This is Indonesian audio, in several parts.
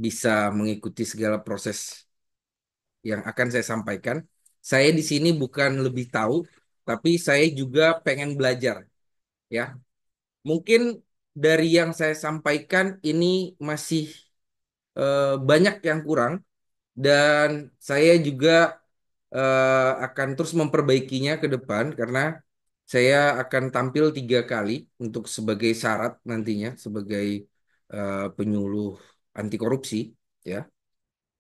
bisa mengikuti segala proses yang akan saya sampaikan. Saya di sini bukan lebih tahu, tapi saya juga pengen belajar, ya. Mungkin dari yang saya sampaikan ini masih banyak yang kurang, dan saya juga akan terus memperbaikinya ke depan karena saya akan tampil 3 kali untuk sebagai syarat nantinya sebagai penyuluh anti korupsi, ya.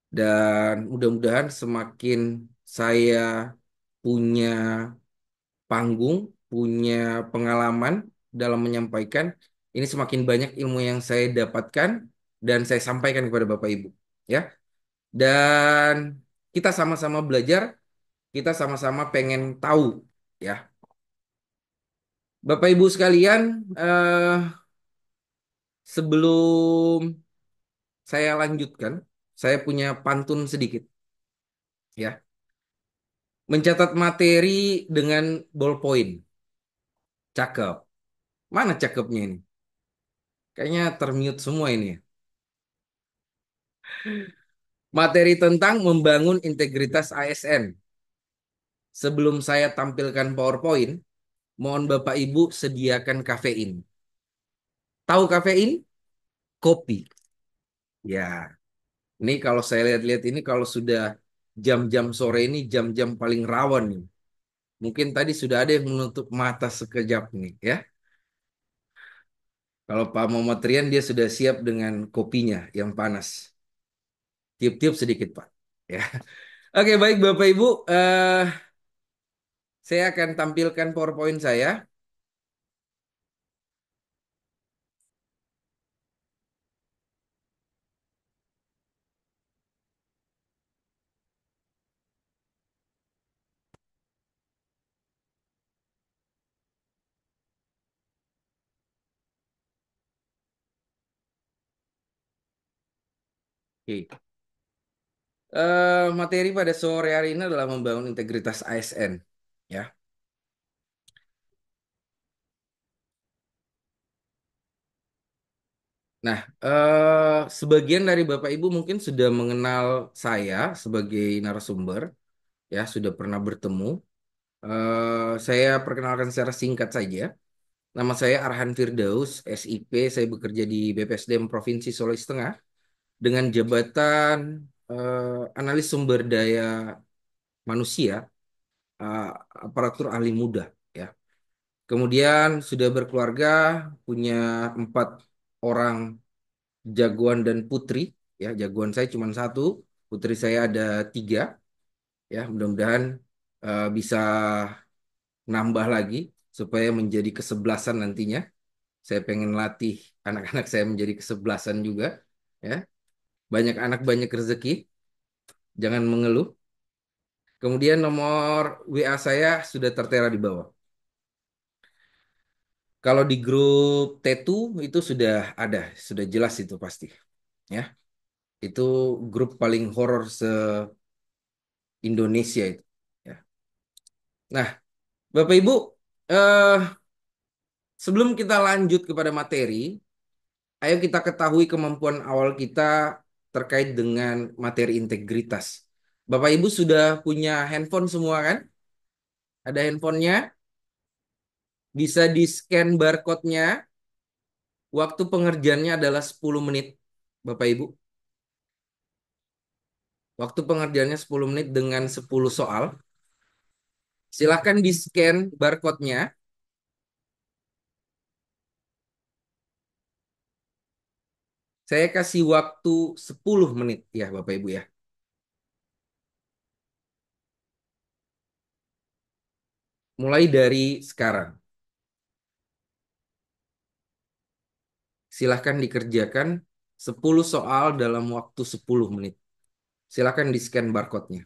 Dan mudah-mudahan semakin saya punya panggung, punya pengalaman dalam menyampaikan, ini semakin banyak ilmu yang saya dapatkan dan saya sampaikan kepada Bapak Ibu, ya. Dan kita sama-sama belajar, kita sama-sama pengen tahu, ya. Bapak Ibu sekalian, sebelum saya lanjutkan, saya punya pantun sedikit, ya. Mencatat materi dengan ballpoint. Cakep. Mana cakepnya ini? Kayaknya termute semua ini, ya. Materi tentang membangun integritas ASN. Sebelum saya tampilkan PowerPoint, mohon Bapak Ibu sediakan kafein. Tahu kafein? Kopi. Ya, ini kalau saya lihat-lihat ini kalau sudah jam-jam sore ini jam-jam paling rawan nih. Mungkin tadi sudah ada yang menutup mata sekejap nih, ya. Kalau Pak Muhammad Rian dia sudah siap dengan kopinya yang panas. Tiup-tiup sedikit, Pak. Ya. Oke, baik Bapak Ibu, saya akan tampilkan PowerPoint saya. Oke. Materi pada sore hari ini adalah membangun integritas ASN. Ya. Nah, sebagian dari Bapak Ibu mungkin sudah mengenal saya sebagai narasumber, ya sudah pernah bertemu. Saya perkenalkan secara singkat saja. Nama saya Arhan Firdaus, SIP. Saya bekerja di BPSDM Provinsi Sulawesi Tengah dengan jabatan analis sumber daya manusia, eh, aparatur ahli muda, ya. Kemudian sudah berkeluarga, punya 4 orang jagoan dan putri, ya. Jagoan saya cuma satu, putri saya ada 3, ya. Mudah-mudahan bisa nambah lagi supaya menjadi kesebelasan nantinya. Saya pengen latih anak-anak saya menjadi kesebelasan juga, ya. Banyak anak banyak rezeki, jangan mengeluh. Kemudian nomor WA saya sudah tertera di bawah. Kalau di grup T2 itu sudah ada, sudah jelas itu pasti, ya. Itu grup paling horor se-Indonesia itu, ya. Nah, Bapak Ibu, eh, sebelum kita lanjut kepada materi, ayo kita ketahui kemampuan awal kita terkait dengan materi integritas. Bapak Ibu sudah punya handphone semua kan? Ada handphonenya? Bisa di-scan barcode-nya. Waktu pengerjaannya adalah 10 menit, Bapak Ibu. Waktu pengerjaannya 10 menit dengan 10 soal. Silahkan di-scan barcode-nya. Saya kasih waktu 10 menit ya Bapak Ibu, ya. Mulai dari sekarang. Silahkan dikerjakan 10 soal dalam waktu 10 menit. Silahkan di-scan barcode-nya.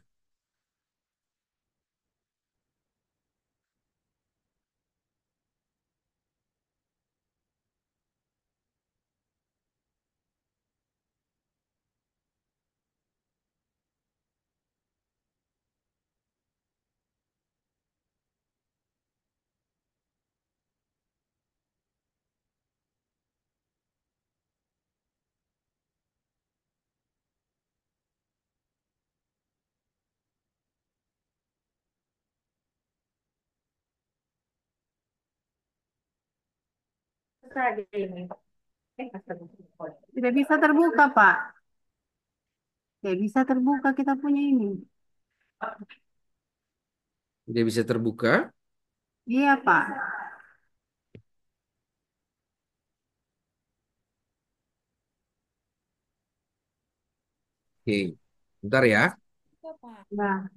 Tidak bisa terbuka, Pak. Tidak bisa terbuka kita punya ini. Dia bisa terbuka. Iya, Pak. Oke, bentar ya. Nah,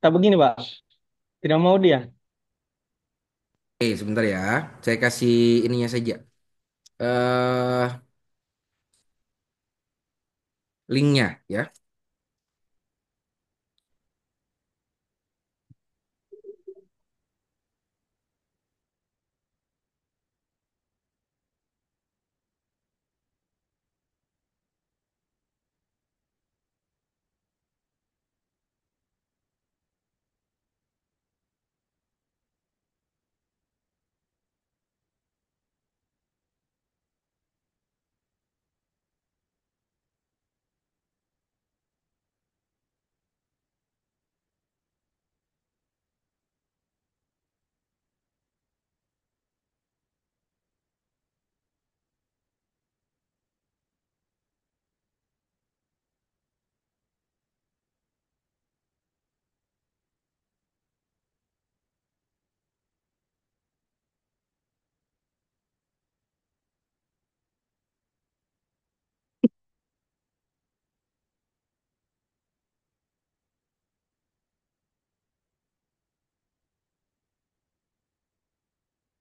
Tak begini, Pak. Tidak mau dia. Oke, sebentar ya. Saya kasih ininya saja. eh Linknya ya.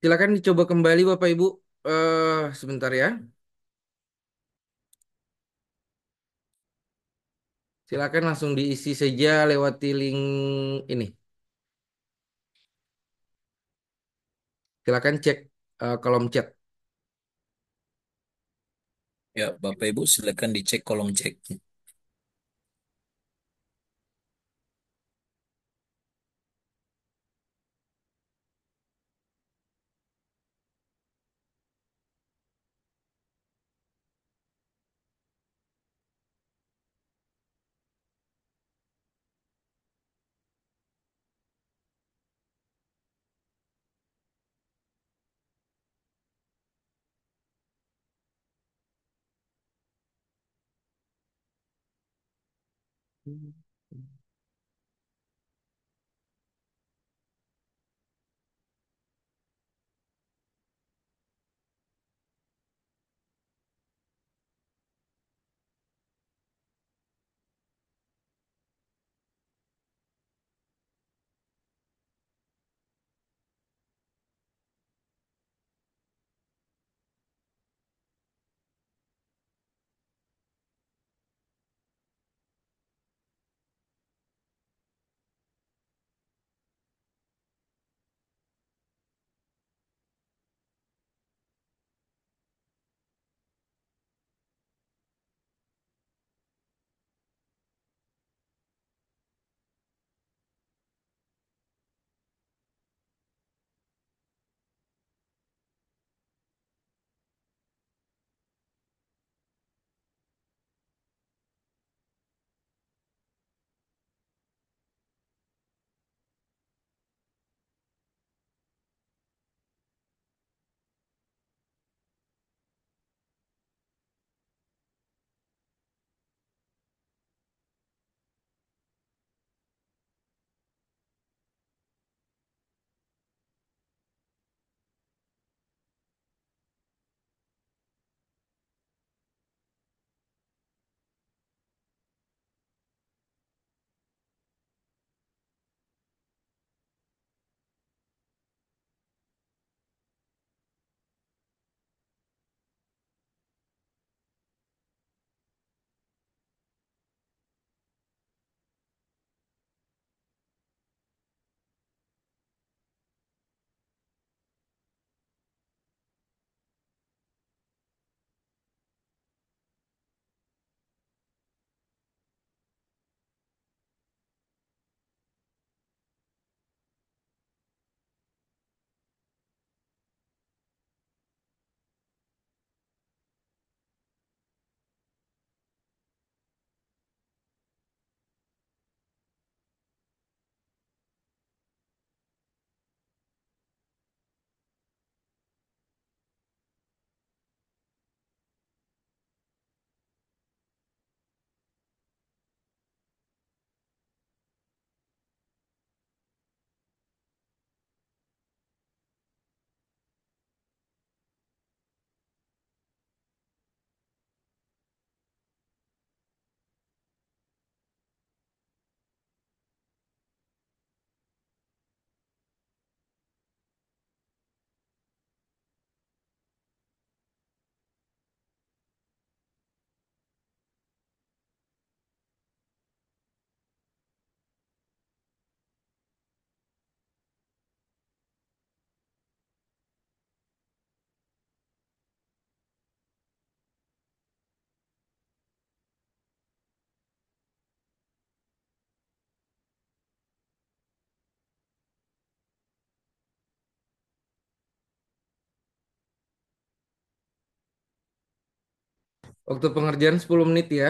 Silakan dicoba kembali Bapak Ibu. Sebentar ya. Silakan langsung diisi saja lewati link ini. Silakan cek kolom chat. Ya, Bapak Ibu silakan dicek kolom cek. Waktu pengerjaan 10 menit ya.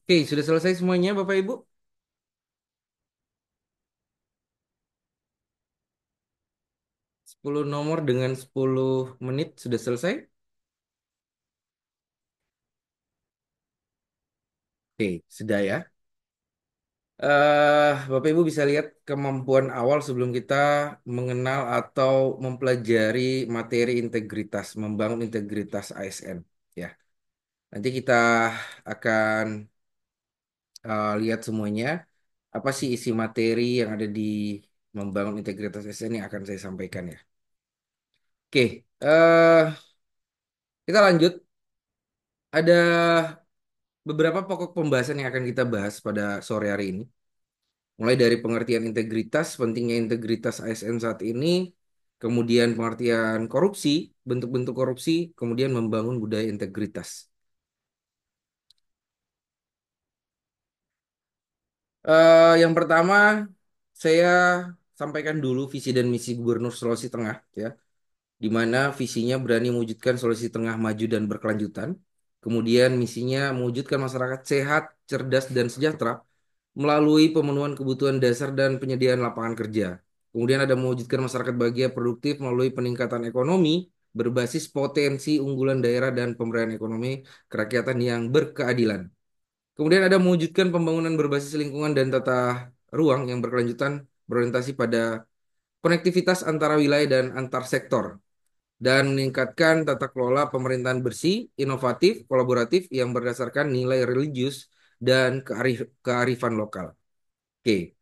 Oke, sudah selesai semuanya Bapak Ibu? 10 nomor dengan 10 menit sudah selesai? Oke, sudah ya. Bapak Ibu bisa lihat kemampuan awal sebelum kita mengenal atau mempelajari materi integritas, membangun integritas ASN. Ya, nanti kita akan lihat semuanya. Apa sih isi materi yang ada di membangun integritas ASN yang akan saya sampaikan ya. Oke, kita lanjut. Ada beberapa pokok pembahasan yang akan kita bahas pada sore hari ini. Mulai dari pengertian integritas, pentingnya integritas ASN saat ini, kemudian pengertian korupsi, bentuk-bentuk korupsi, kemudian membangun budaya integritas. Yang pertama, saya sampaikan dulu visi dan misi Gubernur Sulawesi Tengah, ya, di mana visinya berani mewujudkan Sulawesi Tengah maju dan berkelanjutan. Kemudian misinya mewujudkan masyarakat sehat, cerdas, dan sejahtera melalui pemenuhan kebutuhan dasar dan penyediaan lapangan kerja. Kemudian ada mewujudkan masyarakat bahagia produktif melalui peningkatan ekonomi berbasis potensi unggulan daerah dan pemberdayaan ekonomi kerakyatan yang berkeadilan. Kemudian ada mewujudkan pembangunan berbasis lingkungan dan tata ruang yang berkelanjutan berorientasi pada konektivitas antara wilayah dan antar sektor dan meningkatkan tata kelola pemerintahan bersih, inovatif, kolaboratif yang berdasarkan nilai religius dan kearifan lokal. Oke,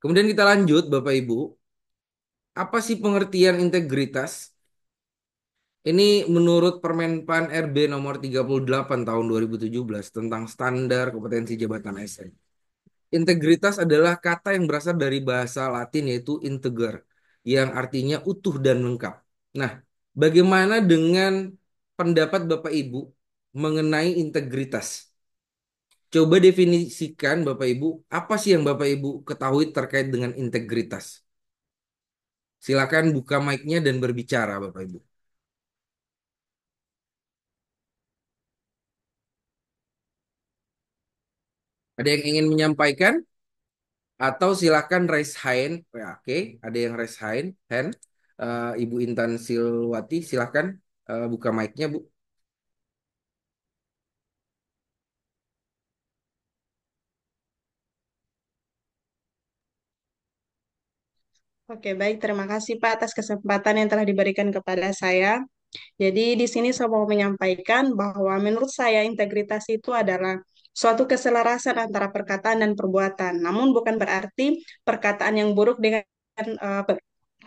kemudian kita lanjut Bapak Ibu. Apa sih pengertian integritas? Ini menurut Permenpan RB nomor 38 tahun 2017 tentang standar kompetensi jabatan ASN. Integritas adalah kata yang berasal dari bahasa Latin yaitu integer, yang artinya utuh dan lengkap. Nah, bagaimana dengan pendapat Bapak Ibu mengenai integritas? Coba definisikan Bapak Ibu, apa sih yang Bapak Ibu ketahui terkait dengan integritas? Silakan buka mic-nya dan berbicara Bapak Ibu. Ada yang ingin menyampaikan? Atau silakan raise hand. Ya, oke, ada yang raise hand. Ibu Intan Silwati, silakan buka mic-nya, Bu. Oke, baik. Terima kasih Pak atas kesempatan yang telah diberikan kepada saya. Jadi di sini saya mau menyampaikan bahwa menurut saya integritas itu adalah suatu keselarasan antara perkataan dan perbuatan. Namun bukan berarti perkataan yang buruk dengan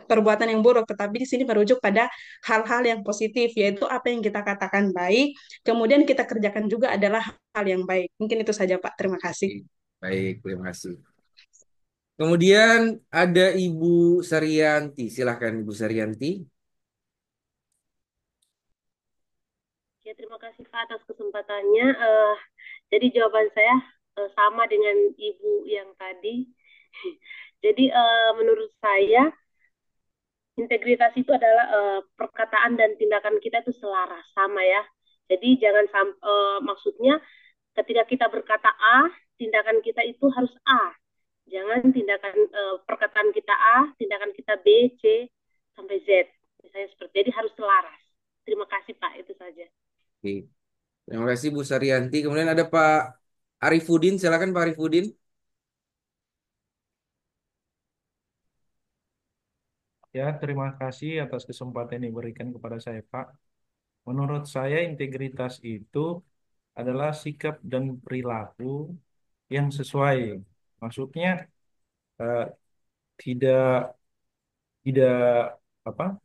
perbuatan yang buruk, tetapi di sini merujuk pada hal-hal yang positif, yaitu apa yang kita katakan baik, kemudian kita kerjakan juga adalah hal yang baik. Mungkin itu saja Pak. Terima kasih. Baik, terima kasih. Kemudian ada Ibu Saryanti. Silakan Ibu Saryanti. Ya, terima kasih Pak atas kesempatannya. Jadi jawaban saya sama dengan Ibu yang tadi. Jadi menurut saya integritas itu adalah perkataan dan tindakan kita itu selaras sama ya. Jadi jangan maksudnya ketika kita berkata A, tindakan kita itu harus A. Jangan perkataan kita A, tindakan kita B, C sampai Z. Misalnya seperti jadi harus selaras. Terima kasih Pak, itu saja. Oke. Terima kasih Bu Saryanti. Kemudian ada Pak Arifudin. Silakan Pak Arifudin. Ya, terima kasih atas kesempatan yang diberikan kepada saya, Pak. Menurut saya, integritas itu adalah sikap dan perilaku yang sesuai. Maksudnya eh, tidak tidak apa?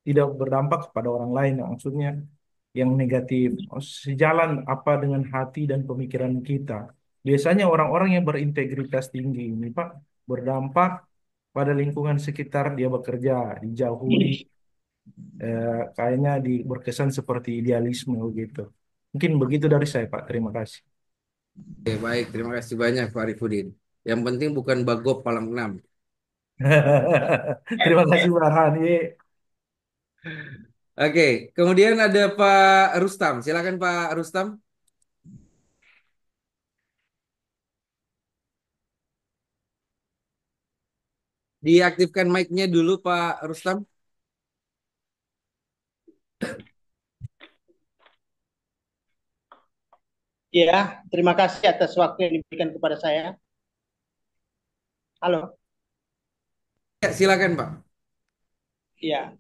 Tidak berdampak kepada orang lain. Maksudnya yang negatif. Sejalan apa dengan hati dan pemikiran kita. Biasanya orang-orang yang berintegritas tinggi ini, Pak, berdampak pada lingkungan sekitar dia bekerja, dijauhi kayaknya berkesan seperti idealisme gitu. Mungkin begitu dari saya, Pak. Terima kasih. Oke, baik. Terima kasih banyak Pak Arifudin. Yang penting bukan Bagop Palang 6. Terima kasih, Pak Hani. Oke, kemudian ada Pak Rustam. Silakan Pak Rustam. Diaktifkan mic-nya dulu Pak Rustam. Ya, terima kasih atas waktu yang diberikan kepada saya. Halo. Ya, silakan Pak. Ya,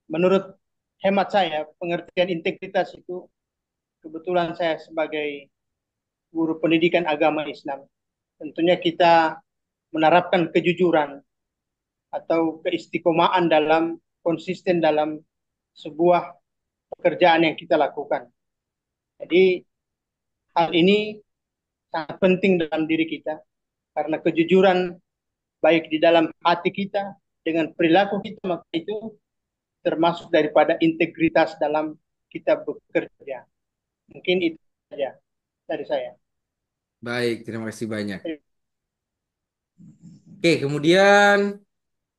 menurut hemat saya, pengertian integritas itu kebetulan saya sebagai guru pendidikan agama Islam. Tentunya kita menerapkan kejujuran atau keistiqomahan dalam konsisten dalam sebuah pekerjaan yang kita lakukan. Jadi hal ini sangat penting dalam diri kita karena kejujuran baik di dalam hati kita dengan perilaku kita, maka itu termasuk daripada integritas dalam kita bekerja. Mungkin itu saja dari saya. Baik, terima kasih banyak. Oke, kemudian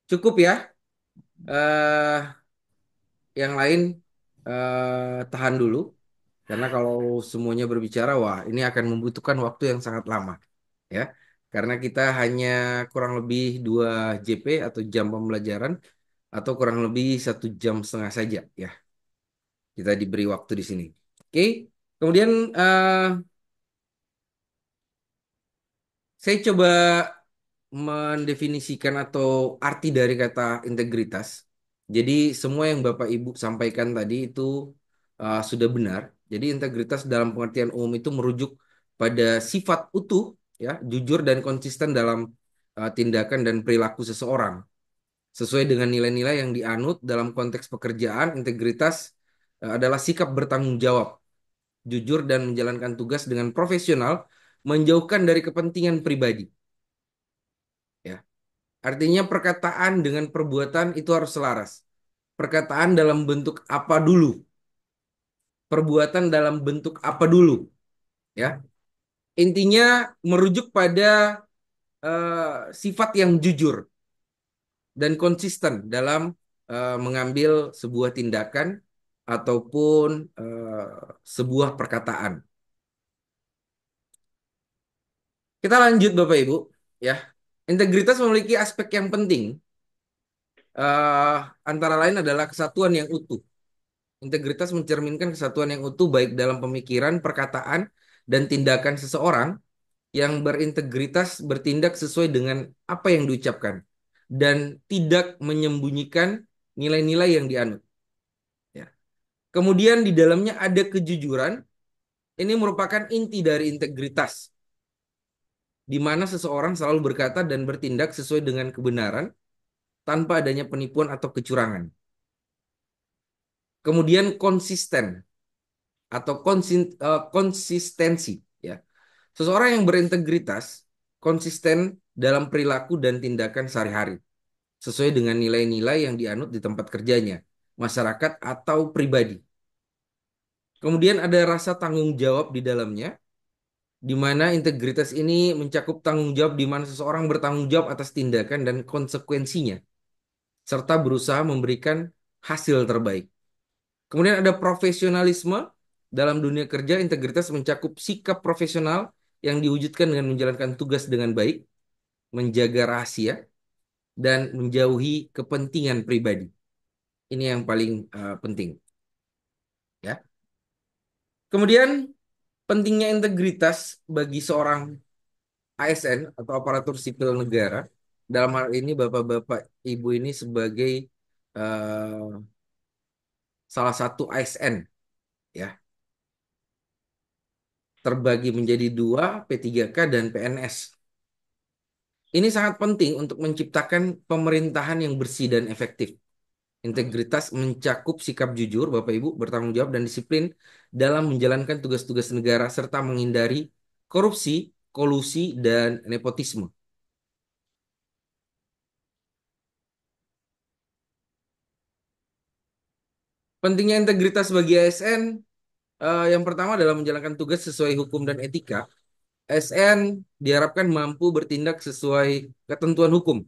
cukup ya. eh yang lain tahan dulu. Karena kalau semuanya berbicara, wah ini akan membutuhkan waktu yang sangat lama. Ya, karena kita hanya kurang lebih 2 JP atau jam pembelajaran. Atau kurang lebih 1 jam setengah saja ya. Kita diberi waktu di sini. Oke, kemudian saya coba mendefinisikan atau arti dari kata integritas. Jadi semua yang Bapak Ibu sampaikan tadi itu sudah benar. Jadi integritas dalam pengertian umum itu merujuk pada sifat utuh, ya, jujur dan konsisten dalam tindakan dan perilaku seseorang. Sesuai dengan nilai-nilai yang dianut dalam konteks pekerjaan, integritas adalah sikap bertanggung jawab, jujur dan menjalankan tugas dengan profesional, menjauhkan dari kepentingan pribadi. Ya, artinya perkataan dengan perbuatan itu harus selaras. Perkataan dalam bentuk apa dulu? Perbuatan dalam bentuk apa dulu? Ya, intinya merujuk pada sifat yang jujur dan konsisten dalam mengambil sebuah tindakan ataupun sebuah perkataan. Kita lanjut Bapak Ibu, ya. Integritas memiliki aspek yang penting, eh, antara lain adalah kesatuan yang utuh. Integritas mencerminkan kesatuan yang utuh baik dalam pemikiran, perkataan, dan tindakan seseorang yang berintegritas bertindak sesuai dengan apa yang diucapkan dan tidak menyembunyikan nilai-nilai yang dianut. Ya. Kemudian di dalamnya ada kejujuran. Ini merupakan inti dari integritas, di mana seseorang selalu berkata dan bertindak sesuai dengan kebenaran tanpa adanya penipuan atau kecurangan. Kemudian konsisten atau konsistensi, ya. Seseorang yang berintegritas konsisten dalam perilaku dan tindakan sehari-hari, sesuai dengan nilai-nilai yang dianut di tempat kerjanya, masyarakat atau pribadi. Kemudian ada rasa tanggung jawab di dalamnya, di mana integritas ini mencakup tanggung jawab di mana seseorang bertanggung jawab atas tindakan dan konsekuensinya, serta berusaha memberikan hasil terbaik. Kemudian ada profesionalisme. Dalam dunia kerja, integritas mencakup sikap profesional yang diwujudkan dengan menjalankan tugas dengan baik, menjaga rahasia, dan menjauhi kepentingan pribadi. Ini yang paling penting, ya. Kemudian pentingnya integritas bagi seorang ASN atau aparatur sipil negara. Dalam hal ini Bapak-bapak Ibu ini sebagai salah satu ASN, ya. Terbagi menjadi dua, P3K dan PNS. Ini sangat penting untuk menciptakan pemerintahan yang bersih dan efektif. Integritas mencakup sikap jujur, Bapak Ibu, bertanggung jawab dan disiplin dalam menjalankan tugas-tugas negara serta menghindari korupsi, kolusi, dan nepotisme. Pentingnya integritas bagi ASN, yang pertama adalah menjalankan tugas sesuai hukum dan etika. ASN diharapkan mampu bertindak sesuai ketentuan hukum,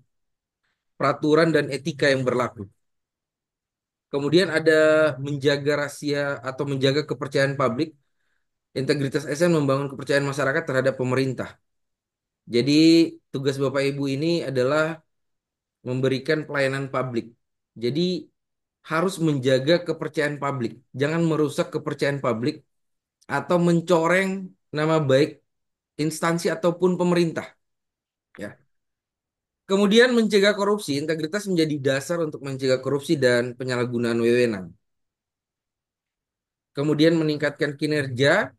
peraturan, dan etika yang berlaku. Kemudian ada menjaga rahasia atau menjaga kepercayaan publik. Integritas ASN membangun kepercayaan masyarakat terhadap pemerintah. Jadi tugas Bapak Ibu ini adalah memberikan pelayanan publik. Jadi harus menjaga kepercayaan publik. Jangan merusak kepercayaan publik atau mencoreng nama baik instansi ataupun pemerintah. Ya. Kemudian mencegah korupsi. Integritas menjadi dasar untuk mencegah korupsi dan penyalahgunaan wewenang. Kemudian meningkatkan kinerja,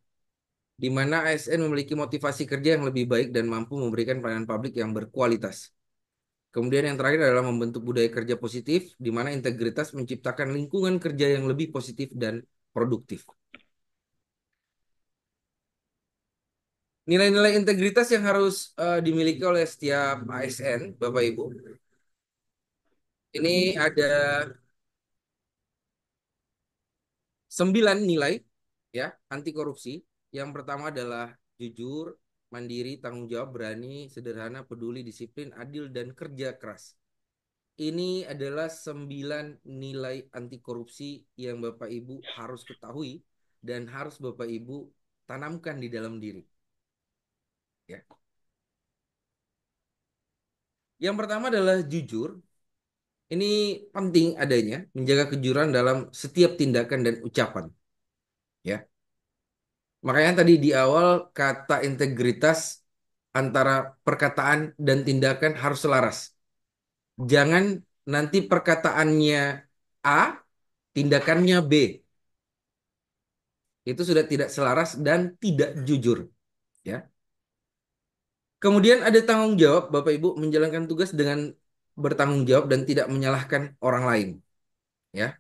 di mana ASN memiliki motivasi kerja yang lebih baik dan mampu memberikan pelayanan publik yang berkualitas. Kemudian yang terakhir adalah membentuk budaya kerja positif, di mana integritas menciptakan lingkungan kerja yang lebih positif dan produktif. Nilai-nilai integritas yang harus dimiliki oleh setiap ASN, Bapak Ibu. Ini ada 9 nilai, ya, anti korupsi. Yang pertama adalah jujur, mandiri, tanggung jawab, berani, sederhana, peduli, disiplin, adil, dan kerja keras. Ini adalah 9 nilai anti korupsi yang Bapak Ibu harus ketahui dan harus Bapak Ibu tanamkan di dalam diri. Ya. Yang pertama adalah jujur. Ini penting adanya menjaga kejujuran dalam setiap tindakan dan ucapan. Ya. Makanya tadi di awal kata integritas antara perkataan dan tindakan harus selaras. Jangan nanti perkataannya A, tindakannya B. Itu sudah tidak selaras dan tidak jujur. Ya. Kemudian ada tanggung jawab Bapak Ibu menjalankan tugas dengan bertanggung jawab dan tidak menyalahkan orang lain. Ya,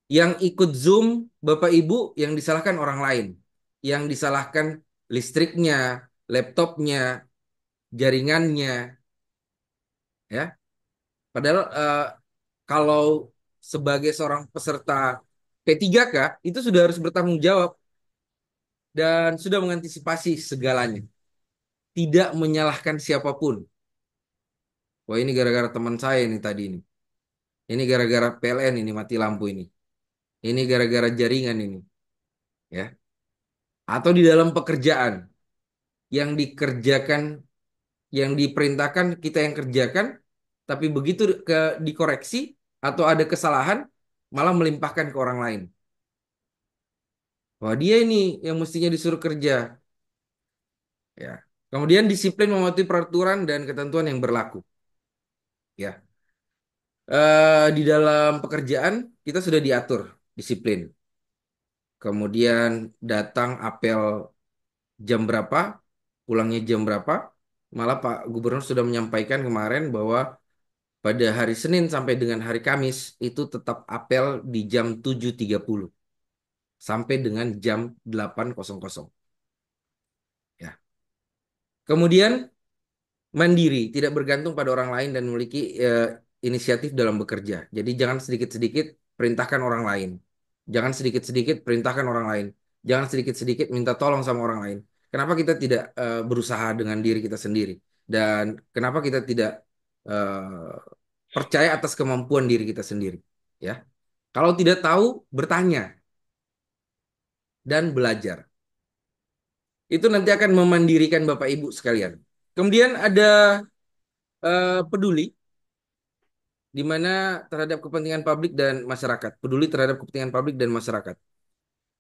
yang ikut Zoom Bapak Ibu yang disalahkan orang lain, yang disalahkan listriknya, laptopnya, jaringannya, ya. Padahal kalau sebagai seorang peserta P3K itu sudah harus bertanggung jawab dan sudah mengantisipasi segalanya, tidak menyalahkan siapapun. Wah, ini gara-gara teman saya ini tadi ini. Ini gara-gara PLN ini mati lampu ini. Ini gara-gara jaringan ini, ya. Atau di dalam pekerjaan yang dikerjakan, yang diperintahkan kita yang kerjakan, tapi begitu dikoreksi atau ada kesalahan, malah melimpahkan ke orang lain. Wah, dia ini yang mestinya disuruh kerja, ya. Kemudian disiplin mematuhi peraturan dan ketentuan yang berlaku, ya. Di dalam pekerjaan kita sudah diatur disiplin. Kemudian datang apel jam berapa, pulangnya jam berapa. Malah Pak Gubernur sudah menyampaikan kemarin bahwa pada hari Senin sampai dengan hari Kamis itu tetap apel di jam 7.30 sampai dengan jam 8.00. Ya. Kemudian mandiri, tidak bergantung pada orang lain dan memiliki inisiatif dalam bekerja. Jadi jangan sedikit-sedikit perintahkan orang lain. Jangan sedikit-sedikit perintahkan orang lain. Jangan sedikit-sedikit minta tolong sama orang lain. Kenapa kita tidak berusaha dengan diri kita sendiri? Dan kenapa kita tidak eh, percaya atas kemampuan diri kita sendiri? Ya, kalau tidak tahu, bertanya dan belajar. Itu nanti akan memandirikan Bapak Ibu sekalian. Kemudian ada peduli di mana terhadap kepentingan publik dan masyarakat. Peduli terhadap kepentingan publik dan masyarakat.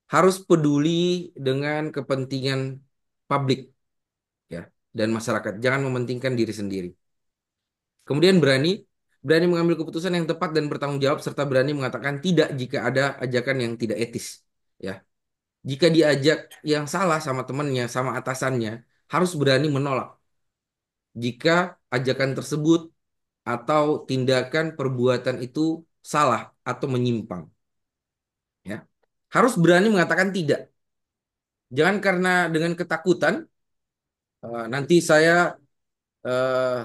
Harus peduli dengan kepentingan publik, ya, dan masyarakat. Jangan mementingkan diri sendiri. Kemudian berani mengambil keputusan yang tepat dan bertanggung jawab serta berani mengatakan tidak jika ada ajakan yang tidak etis, ya. Jika diajak yang salah sama temannya, sama atasannya, harus berani menolak. Jika ajakan tersebut atau tindakan perbuatan itu salah atau menyimpang, ya. Harus berani mengatakan tidak. Jangan karena dengan ketakutan nanti saya eh,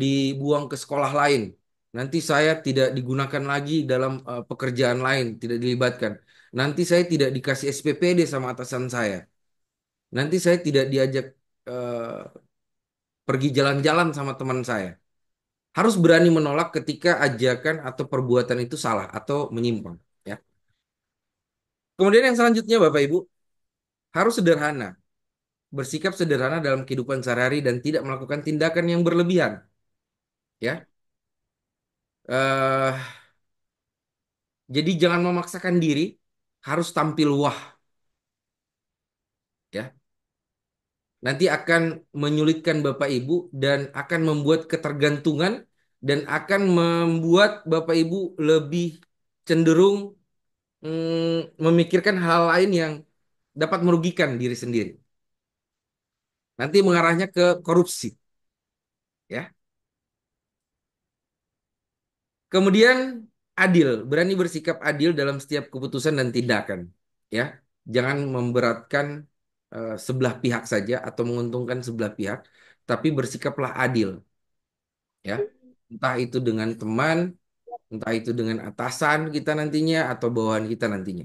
dibuang ke sekolah lain. Nanti saya tidak digunakan lagi dalam pekerjaan lain, tidak dilibatkan. Nanti saya tidak dikasih SPPD sama atasan saya. Nanti saya tidak diajak eh, pergi jalan-jalan sama teman saya. Harus berani menolak ketika ajakan atau perbuatan itu salah atau menyimpang. Ya. Kemudian yang selanjutnya Bapak Ibu, harus sederhana. Bersikap sederhana dalam kehidupan sehari-hari dan tidak melakukan tindakan yang berlebihan. Ya. eh jadi jangan memaksakan diri, harus tampil wah. Ya. Nanti akan menyulitkan Bapak Ibu dan akan membuat ketergantungan dan akan membuat Bapak Ibu lebih cenderung memikirkan hal lain yang dapat merugikan diri sendiri. Nanti mengarahnya ke korupsi, ya. Kemudian adil, berani bersikap adil dalam setiap keputusan dan tindakan, ya. Jangan memberatkan sebelah pihak saja atau menguntungkan sebelah pihak, tapi bersikaplah adil, ya. Entah itu dengan teman, entah itu dengan atasan kita nantinya atau bawahan kita nantinya.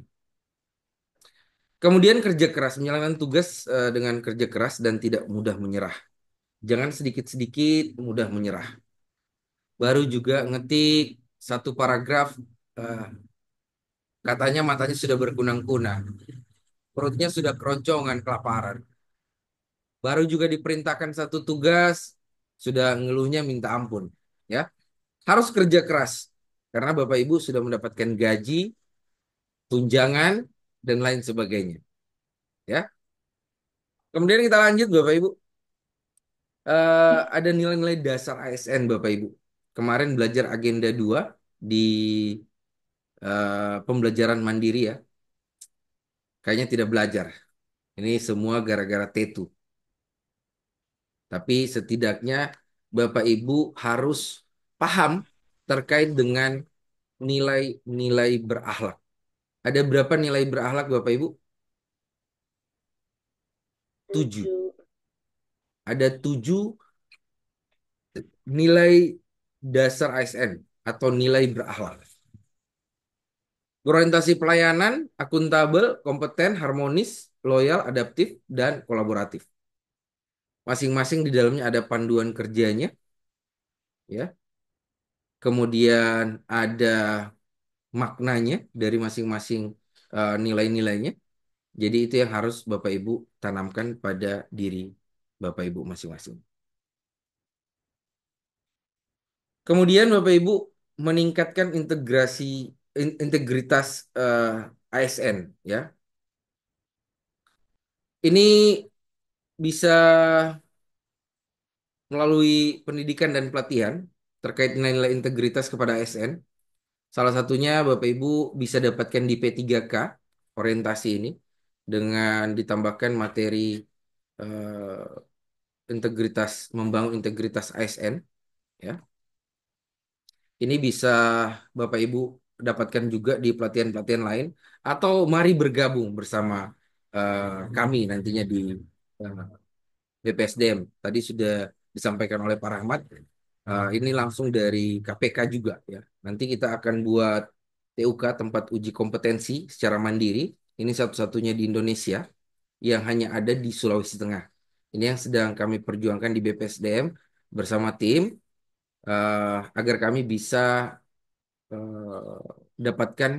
Kemudian kerja keras, menjalankan tugas dengan kerja keras dan tidak mudah menyerah. Jangan sedikit-sedikit mudah menyerah. Baru juga ngetik satu paragraf, eh, katanya matanya sudah berkunang-kunang, perutnya sudah keroncongan kelaparan. Baru juga diperintahkan satu tugas, sudah ngeluhnya minta ampun. Ya, harus kerja keras karena Bapak Ibu sudah mendapatkan gaji, tunjangan, dan lain sebagainya. Ya, kemudian kita lanjut Bapak Ibu. Ada nilai-nilai dasar ASN Bapak Ibu. Kemarin belajar agenda 2 di pembelajaran mandiri ya. Kayaknya tidak belajar. Ini semua gara-gara Tetu. Tapi setidaknya Bapak Ibu harus paham terkait dengan nilai-nilai berakhlak. Ada berapa nilai berakhlak Bapak Ibu? 7. 7. Ada 7 nilai dasar ASN atau nilai berakhlak. Orientasi pelayanan, akuntabel, kompeten, harmonis, loyal, adaptif, dan kolaboratif. Masing-masing di dalamnya ada panduan kerjanya, ya. Kemudian ada maknanya dari masing-masing nilai-nilainya. Jadi itu yang harus Bapak Ibu tanamkan pada diri Bapak Ibu masing-masing. Kemudian Bapak Ibu meningkatkan integritas ASN, ya. Ini bisa melalui pendidikan dan pelatihan terkait nilai-nilai integritas kepada ASN. Salah satunya Bapak Ibu bisa dapatkan di P3K orientasi ini dengan ditambahkan materi integritas, membangun integritas ASN, ya. Ini bisa Bapak Ibu dapatkan juga di pelatihan-pelatihan lain atau mari bergabung bersama kami nantinya di eh, BPSDM. Tadi sudah disampaikan oleh Pak Rahmat. Ini langsung dari KPK juga, ya. Nanti kita akan buat TUK, tempat uji kompetensi secara mandiri. Ini satu-satunya di Indonesia yang hanya ada di Sulawesi Tengah. Ini yang sedang kami perjuangkan di BPSDM bersama tim agar kami bisa dapatkan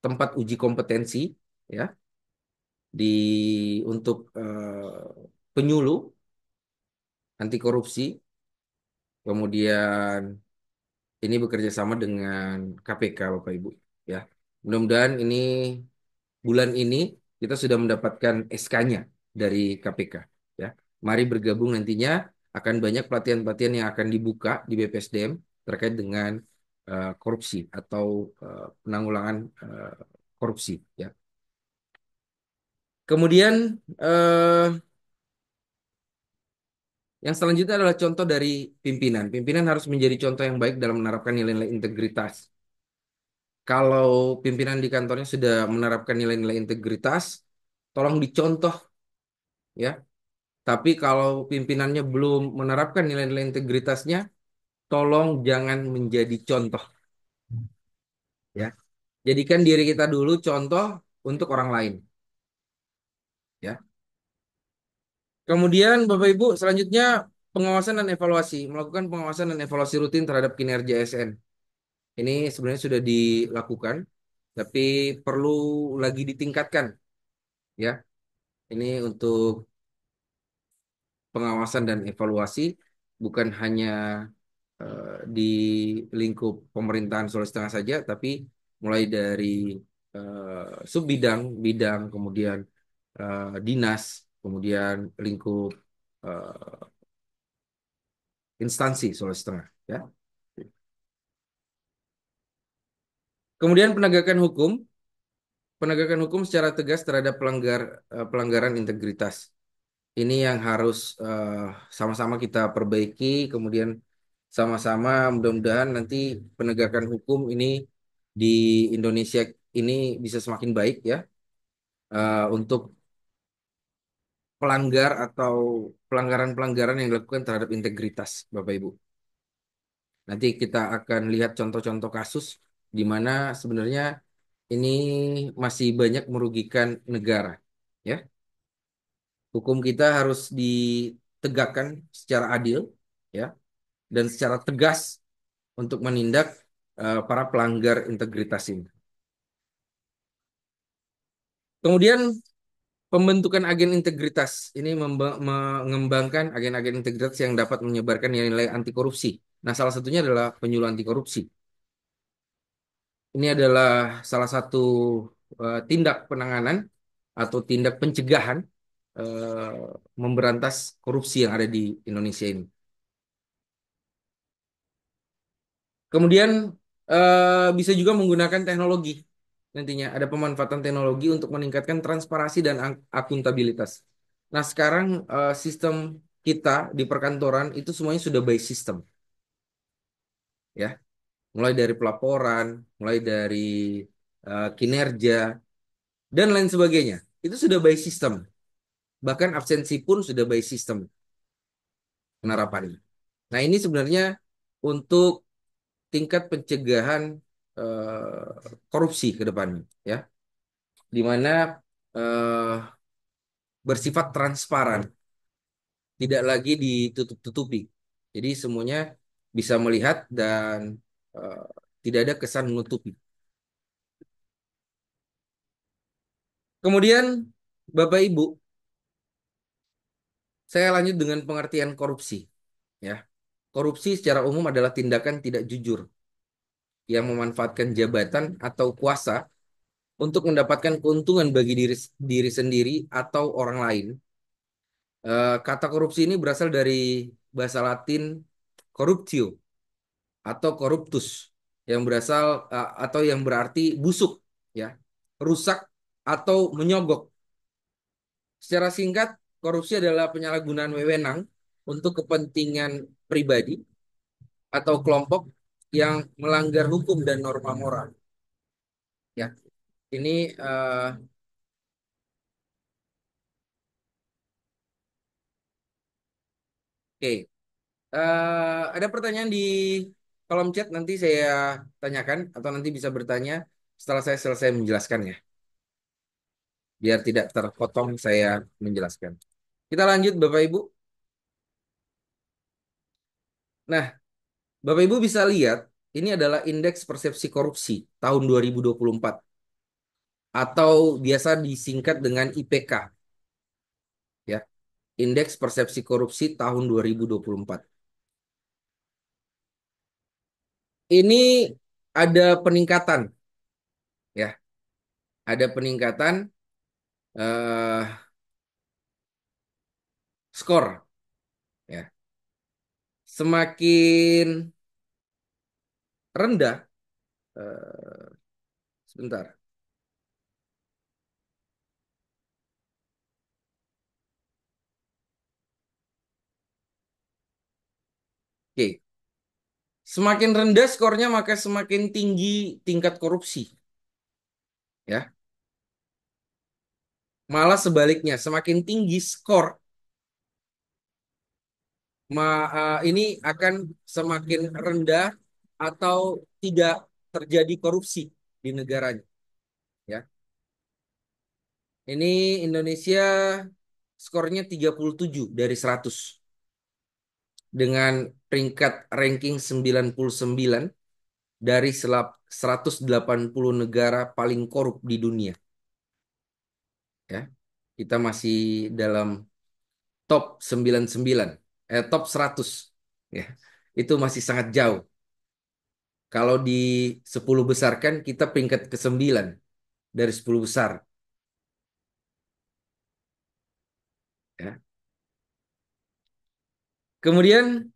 tempat uji kompetensi, ya, di untuk penyuluh anti korupsi. Kemudian ini bekerja sama dengan KPK Bapak Ibu, ya. Mudah-mudahan ini bulan ini kita sudah mendapatkan SK-nya dari KPK, ya. Mari bergabung, nantinya akan banyak pelatihan-pelatihan yang akan dibuka di BPSDM terkait dengan korupsi atau penanggulangan korupsi, ya. Kemudian yang selanjutnya adalah contoh dari pimpinan. Pimpinan harus menjadi contoh yang baik dalam menerapkan nilai-nilai integritas. Kalau pimpinan di kantornya sudah menerapkan nilai-nilai integritas, tolong dicontoh, ya. Tapi kalau pimpinannya belum menerapkan nilai-nilai integritasnya, tolong jangan menjadi contoh, ya. Jadikan diri kita dulu contoh untuk orang lain, ya. Kemudian Bapak Ibu, selanjutnya pengawasan dan evaluasi, melakukan pengawasan dan evaluasi rutin terhadap kinerja ASN. Ini sebenarnya sudah dilakukan, tapi perlu lagi ditingkatkan, ya. Ini untuk pengawasan dan evaluasi bukan hanya di lingkup pemerintahan Sulawesi Tengah saja, tapi mulai dari subbidang, bidang, kemudian dinas, kemudian lingkup instansi Sulawesi Tengah, ya. Kemudian penegakan hukum secara tegas terhadap pelanggaran integritas. Ini yang harus sama-sama kita perbaiki, kemudian sama-sama mudah-mudahan nanti penegakan hukum ini di Indonesia ini bisa semakin baik, ya, untuk pelanggar atau pelanggaran-pelanggaran yang dilakukan terhadap integritas, Bapak Ibu. Nanti kita akan lihat contoh-contoh kasus di mana sebenarnya ini masih banyak merugikan negara, ya. Hukum kita harus ditegakkan secara adil, ya, dan secara tegas untuk menindak para pelanggar integritas ini. Kemudian pembentukan agen integritas ini mengembangkan agen-agen integritas yang dapat menyebarkan nilai-nilai anti korupsi. Nah, salah satunya adalah penyuluh anti korupsi. Ini adalah salah satu tindak penanganan atau tindak pencegahan memberantas korupsi yang ada di Indonesia ini. Kemudian bisa juga menggunakan teknologi. Nantinya ada pemanfaatan teknologi untuk meningkatkan transparansi dan akuntabilitas. Nah, sekarang sistem kita di perkantoran itu semuanya sudah by system. ya, mulai dari pelaporan, mulai dari kinerja dan lain sebagainya. Itu sudah by system. Bahkan absensi pun sudah by system penerapannya. Nah, ini sebenarnya untuk tingkat pencegahan korupsi ke depannya, ya, di mana eh, bersifat transparan, tidak lagi ditutup-tutupi. Jadi semuanya bisa melihat dan eh, tidak ada kesan menutupi. Kemudian, Bapak Ibu, saya lanjut dengan pengertian korupsi. Ya, korupsi secara umum adalah tindakan tidak jujur yang memanfaatkan jabatan atau kuasa untuk mendapatkan keuntungan bagi diri sendiri atau orang lain. Kata korupsi ini berasal dari bahasa Latin corruptio atau corruptus yang berasal atau yang berarti busuk, ya, rusak atau menyogok. Secara singkat, korupsi adalah penyalahgunaan wewenang untuk kepentingan pribadi atau kelompok yang melanggar hukum dan norma moral. Ya, ini oke. Ada pertanyaan di kolom chat, nanti saya tanyakan atau nanti bisa bertanya setelah saya selesai menjelaskan, ya. Biar tidak terpotong saya menjelaskan. Kita lanjut Bapak Ibu. Nah, Bapak Ibu bisa lihat ini adalah indeks persepsi korupsi tahun 2024 atau biasa disingkat dengan IPK, ya. Indeks persepsi korupsi tahun 2024. Ini ada peningkatan, ya. Ada peningkatan eh, skor, ya. Semakin rendah, eh, sebentar. Oke. Semakin rendah skornya maka semakin tinggi tingkat korupsi, ya. Malah sebaliknya, semakin tinggi skor, ini akan semakin rendah atau tidak terjadi korupsi di negaranya, ya. Ini Indonesia skornya 37 dari 100 dengan peringkat ranking 99 dari 180 negara paling korup di dunia, ya. Kita masih dalam top 99, top 100, ya. Itu masih sangat jauh. Kalau di 10 besar kan kita peringkat ke-9 dari 10 besar, ya. Kemudian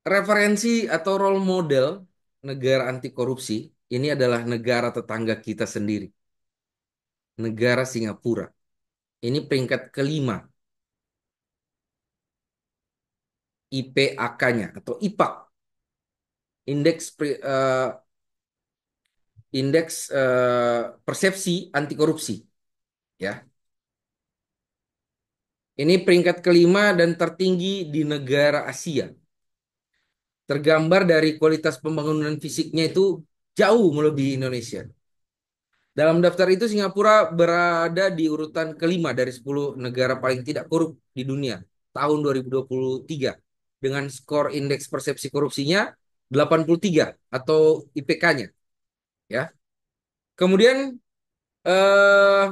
referensi atau role model negara anti korupsi ini adalah negara tetangga kita sendiri, negara Singapura. Ini peringkat kelima IPAK-nya atau IPAK, indeks persepsi anti korupsi, ya. Ini peringkat kelima dan tertinggi di negara Asia. Tergambar dari kualitas pembangunan fisiknya itu jauh melebihi Indonesia. Dalam daftar itu Singapura berada di urutan kelima dari 10 negara paling tidak korup di dunia tahun 2023 dengan skor indeks persepsi korupsinya 83 atau IPK-nya, ya. Kemudian eh,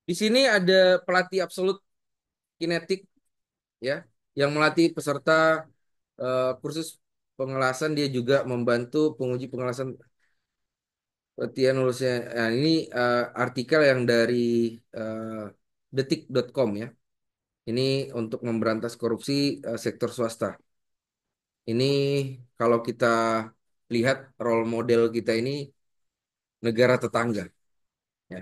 di sini ada pelatih absolut kinetik, ya, yang melatih peserta kursus pengelasan. Dia juga membantu penguji pengelasan latihan lulusnya. Nah, ini artikel yang dari eh, detik.com, ya. Ini untuk memberantas korupsi sektor swasta. Ini kalau kita lihat role model kita ini negara tetangga, ya.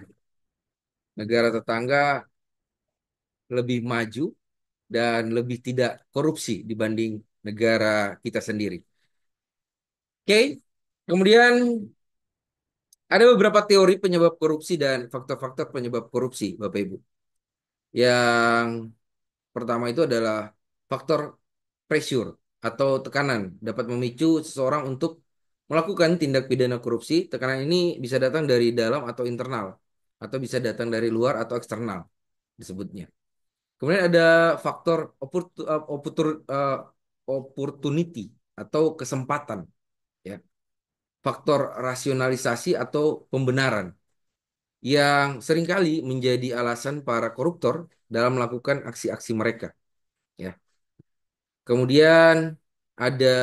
negara tetangga lebih maju dan lebih tidak korupsi dibanding negara kita sendiri. Oke, kemudian ada beberapa teori penyebab korupsi dan faktor-faktor penyebab korupsi, Bapak Ibu. Yang pertama itu adalah faktor pressure atau tekanan dapat memicu seseorang untuk melakukan tindak pidana korupsi. Tekanan ini bisa datang dari dalam atau internal, atau bisa datang dari luar atau eksternal disebutnya. Kemudian ada faktor opportunity atau kesempatan, ya. Faktor rasionalisasi atau pembenaran yang seringkali menjadi alasan para koruptor dalam melakukan aksi-aksi mereka, ya. Kemudian ada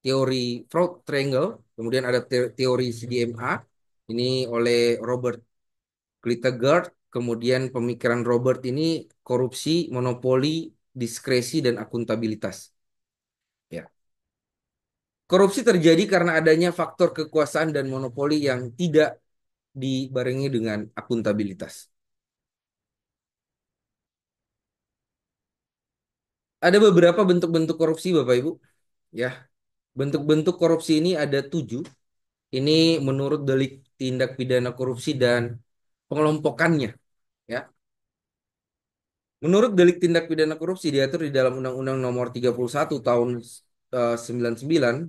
teori fraud triangle, kemudian ada teori CDMA, ini oleh Robert Klittegard. Kemudian pemikiran Robert ini korupsi, monopoli, diskresi, dan akuntabilitas. Ya. Korupsi terjadi karena adanya faktor kekuasaan dan monopoli yang tidak dibarengi dengan akuntabilitas. Ada beberapa bentuk-bentuk korupsi, Bapak Ibu. Ya, bentuk-bentuk korupsi ini ada 7. Ini menurut delik tindak pidana korupsi dan pengelompokannya. Ya, menurut delik tindak pidana korupsi diatur di dalam Undang-Undang Nomor 31 tahun 99,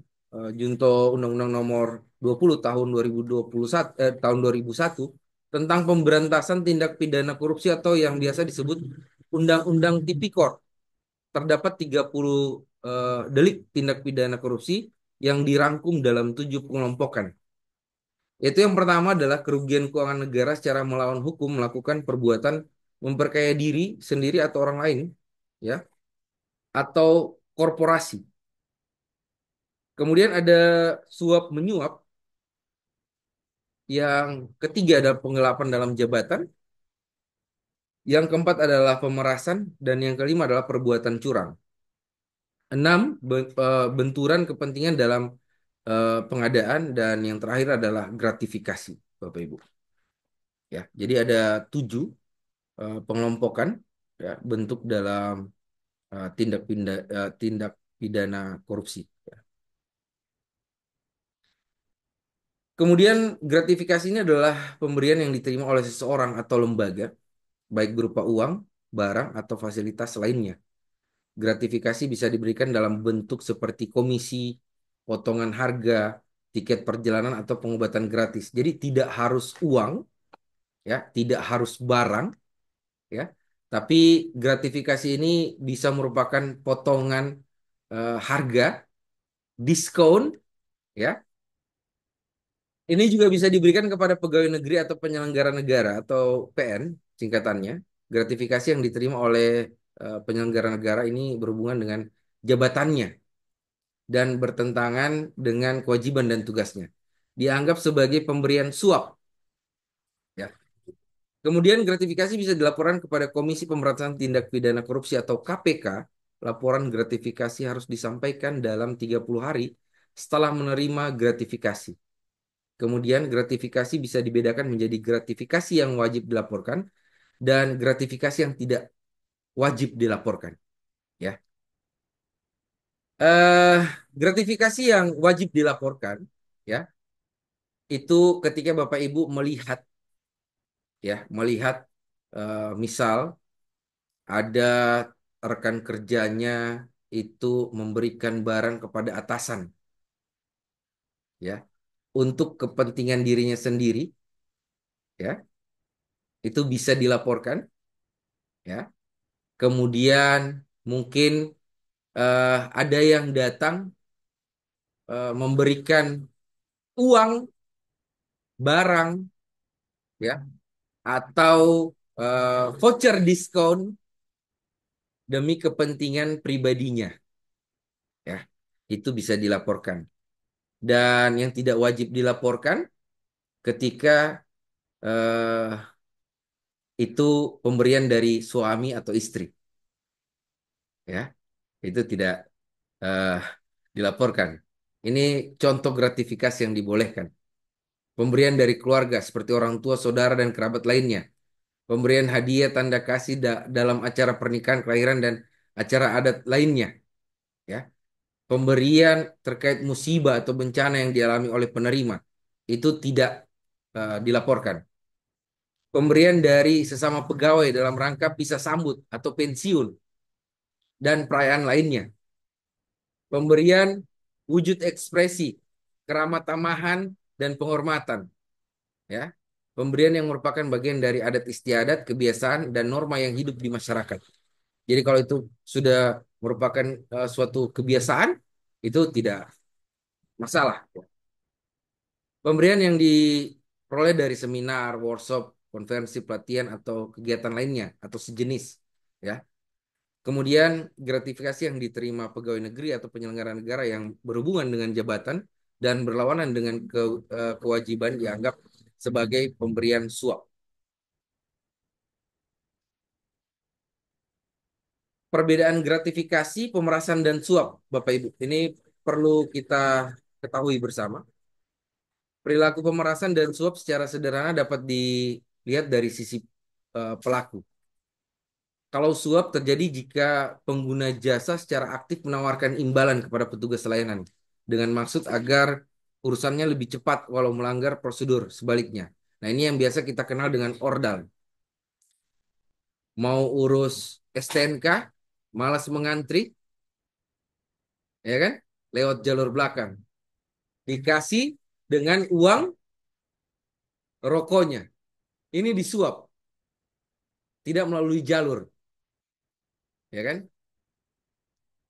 Junto Undang-Undang Nomor 20 tahun 2021, tahun 2001 tentang pemberantasan tindak pidana korupsi atau yang biasa disebut Undang-Undang Tipikor. Terdapat 30 delik tindak pidana korupsi yang dirangkum dalam 7 pengelompokan. Yaitu yang pertama adalah kerugian keuangan negara secara melawan hukum melakukan perbuatan memperkaya diri sendiri atau orang lain, ya, atau korporasi. Kemudian ada suap menyuap, yang ketiga adalah penggelapan dalam jabatan, yang keempat adalah pemerasan, dan yang kelima adalah perbuatan curang. 6, benturan kepentingan dalam pengadaan, dan yang terakhir adalah gratifikasi, Bapak Ibu. Ya, jadi ada 7 pengelompokan, ya, bentuk dalam tindak pidana korupsi. Ya. Kemudian gratifikasi ini adalah pemberian yang diterima oleh seseorang atau lembaga, baik berupa uang, barang, atau fasilitas lainnya. Gratifikasi bisa diberikan dalam bentuk seperti komisi, potongan harga, tiket perjalanan, atau pengobatan gratis. Jadi tidak harus uang, ya, tidak harus barang, ya. Tapi gratifikasi ini bisa merupakan potongan harga, diskon, ya. Ini juga bisa diberikan kepada pegawai negeri atau penyelenggara negara atau PN singkatannya. Gratifikasi yang diterima oleh penyelenggara negara ini berhubungan dengan jabatannya dan bertentangan dengan kewajiban dan tugasnya. Dianggap sebagai pemberian suap, ya. Kemudian gratifikasi bisa dilaporkan kepada Komisi Pemberantasan Tindak Pidana Korupsi atau KPK. Laporan gratifikasi harus disampaikan dalam 30 hari setelah menerima gratifikasi. Kemudian gratifikasi bisa dibedakan menjadi gratifikasi yang wajib dilaporkan dan gratifikasi yang tidak wajib dilaporkan. Ya, eh, gratifikasi yang wajib dilaporkan, ya, itu ketika Bapak Ibu melihat, ya, melihat misal ada rekan kerjanya itu memberikan barang kepada atasan, ya, untuk kepentingan dirinya sendiri, ya, itu bisa dilaporkan, ya. Kemudian mungkin ada yang datang memberikan uang, barang, ya, atau voucher diskon demi kepentingan pribadinya, ya, itu bisa dilaporkan. Dan yang tidak wajib dilaporkan ketika eh, itu pemberian dari suami atau istri, ya, itu tidak eh, dilaporkan. Ini contoh gratifikasi yang dibolehkan. Pemberian dari keluarga seperti orang tua, saudara, dan kerabat lainnya pemberian hadiah tanda kasih dalam acara pernikahan, kelahiran dan acara adat lainnya, ya. Pemberian terkait musibah atau bencana yang dialami oleh penerima itu tidak dilaporkan. Pemberian dari sesama pegawai dalam rangka pisah sambut atau pensiun dan perayaan lainnya. Pemberian wujud ekspresi keramat tamahan dan penghormatan, ya. Pemberian yang merupakan bagian dari adat istiadat, kebiasaan dan norma yang hidup di masyarakat. Jadi kalau itu sudah merupakan suatu kebiasaan, itu tidak masalah. Pemberian yang diperoleh dari seminar, workshop, konferensi, pelatihan atau kegiatan lainnya atau sejenis, ya. Kemudian gratifikasi yang diterima pegawai negeri atau penyelenggara negara yang berhubungan dengan jabatan dan berlawanan dengan kewajiban dianggap sebagai pemberian suap. Perbedaan gratifikasi, pemerasan dan suap, Bapak Ibu, ini perlu kita ketahui bersama. Perilaku pemerasan dan suap secara sederhana dapat dilihat dari sisi pelaku. Kalau suap terjadi jika pengguna jasa secara aktif menawarkan imbalan kepada petugas layanan dengan maksud agar urusannya lebih cepat walau melanggar prosedur sebaliknya. Nah, ini yang biasa kita kenal dengan ordal. Mau urus STNK, malas mengantri, ya kan? Lewat jalur belakang. Dikasih dengan uang rokoknya. Ini disuap, tidak melalui jalur, ya kan?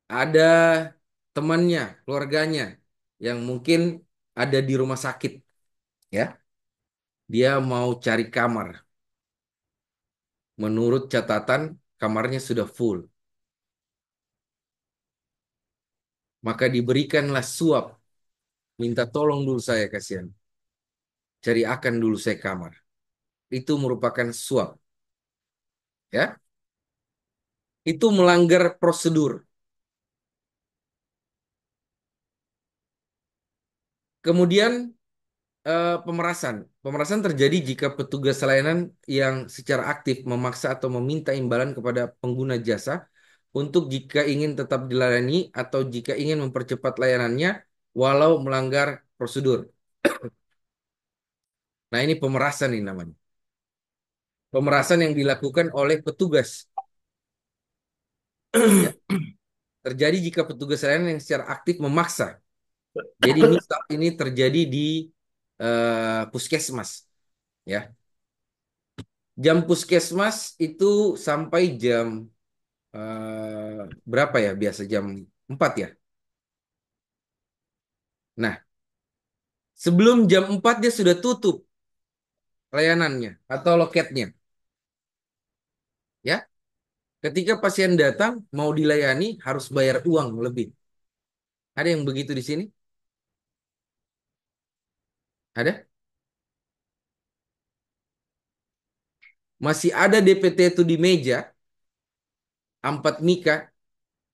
Ada temannya, keluarganya yang mungkin ada di rumah sakit, ya. Dia mau cari kamar. Menurut catatan, kamarnya sudah full. Maka diberikanlah suap. Minta tolong dulu saya, kasihan. Cari akan dulu saya kamar. Itu merupakan suap, ya. Itu melanggar prosedur. Kemudian pemerasan. Pemerasan terjadi jika petugas layanan yang secara aktif memaksa atau meminta imbalan kepada pengguna jasa untuk jika ingin tetap dilayani atau jika ingin mempercepat layanannya walau melanggar prosedur. Nah, ini pemerasan ini namanya. Pemerasan yang dilakukan oleh petugas. Ya. Terjadi jika petugas layanan yang secara aktif memaksa. Jadi ini saat ini terjadi di puskesmas, ya. Jam puskesmas itu sampai jam berapa ya? Biasa jam 4 ya. Nah, sebelum jam 4 dia sudah tutup layanannya atau loketnya. Ya, ketika pasien datang mau dilayani harus bayar uang lebih. Ada yang begitu di sini? Ada? Masih ada DPT itu di meja, 4 mika.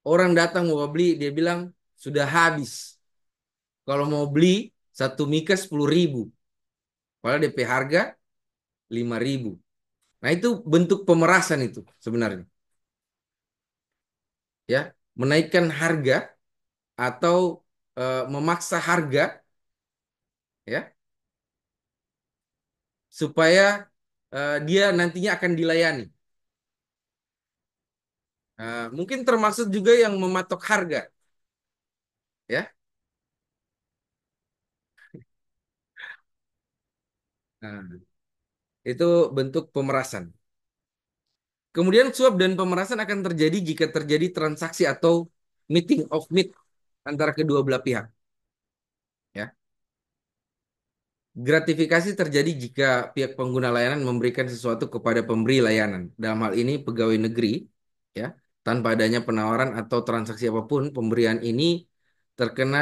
Orang datang mau beli, dia bilang sudah habis. Kalau mau beli 1 mika 10.000. Padahal DP harga 5.000. Nah, itu bentuk pemerasan itu sebenarnya. Ya, menaikkan harga atau memaksa harga, ya, supaya dia nantinya akan dilayani. Mungkin termasuk juga yang mematok harga, ya. Nah, itu bentuk pemerasan. Kemudian suap dan pemerasan akan terjadi jika terjadi transaksi atau meeting of meet antara kedua belah pihak. Ya. Gratifikasi terjadi jika pihak pengguna layanan memberikan sesuatu kepada pemberi layanan. Dalam hal ini pegawai negeri, ya, tanpa adanya penawaran atau transaksi apapun, pemberian ini terkena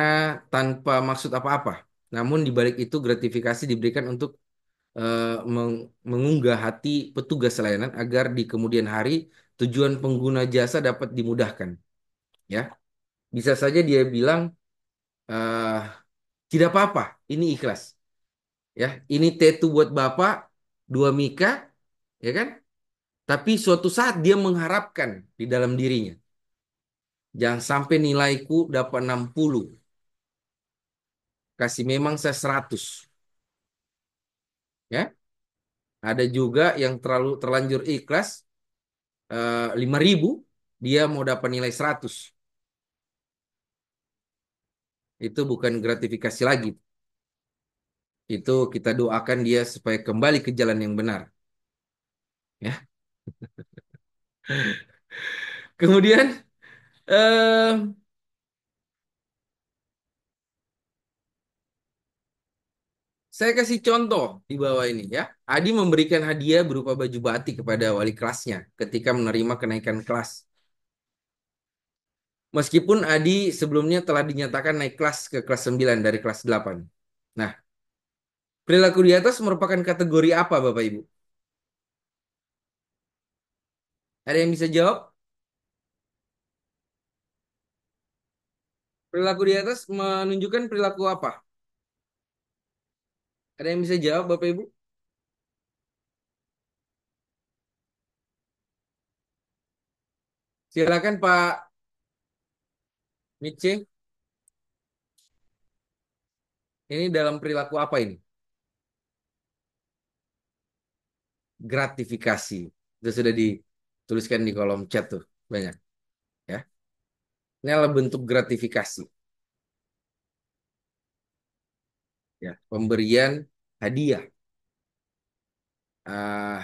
tanpa maksud apa-apa. Namun di balik itu gratifikasi diberikan untuk mengunggah hati petugas layanan agar di kemudian hari tujuan pengguna jasa dapat dimudahkan. Ya, bisa saja dia bilang eh, tidak apa-apa, ini ikhlas. Ya, ini tattoo buat Bapak 2 mika, ya kan? Tapi suatu saat dia mengharapkan di dalam dirinya, jangan sampai nilaiku dapat 60, kasih memang saya 100. Ya, ada juga yang terlanjur ikhlas 5.000, dia mau dapat nilai 100. Itu bukan gratifikasi lagi. Itu kita doakan dia supaya kembali ke jalan yang benar. Ya. Kemudian eh, saya kasih contoh di bawah ini ya. Adi memberikan hadiah berupa baju batik kepada wali kelasnya ketika menerima kenaikan kelas. Meskipun Adi sebelumnya telah dinyatakan naik kelas ke kelas 9 dari kelas 8. Nah, perilaku di atas merupakan kategori apa Bapak Ibu? Ada yang bisa jawab? Perilaku di atas menunjukkan perilaku apa? Ada yang bisa jawab Bapak Ibu? Silakan Pak Mice. Ini dalam perilaku apa ini? Gratifikasi. Itu sudah dituliskan di kolom chat tuh banyak ya. Ini adalah bentuk gratifikasi ya, pemberian hadiah, ah,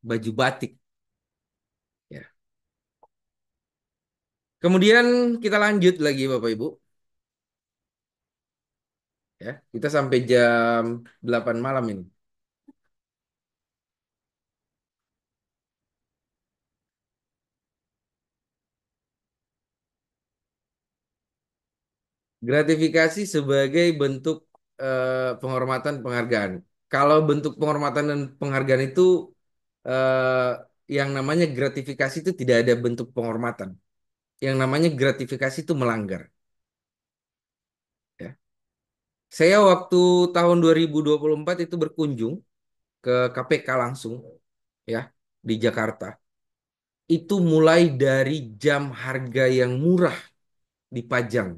baju batik ya. Kemudian kita lanjut lagi Bapak Ibu ya. Kita sampai jam 8 malam ini. Gratifikasi sebagai bentuk penghormatan penghargaan. Kalau bentuk penghormatan dan penghargaan itu yang namanya gratifikasi itu tidak ada bentuk penghormatan. Yang namanya gratifikasi itu melanggar. Ya. Saya waktu tahun 2024 itu berkunjung ke KPK langsung ya di Jakarta. Itu mulai dari jam harga yang murah dipajang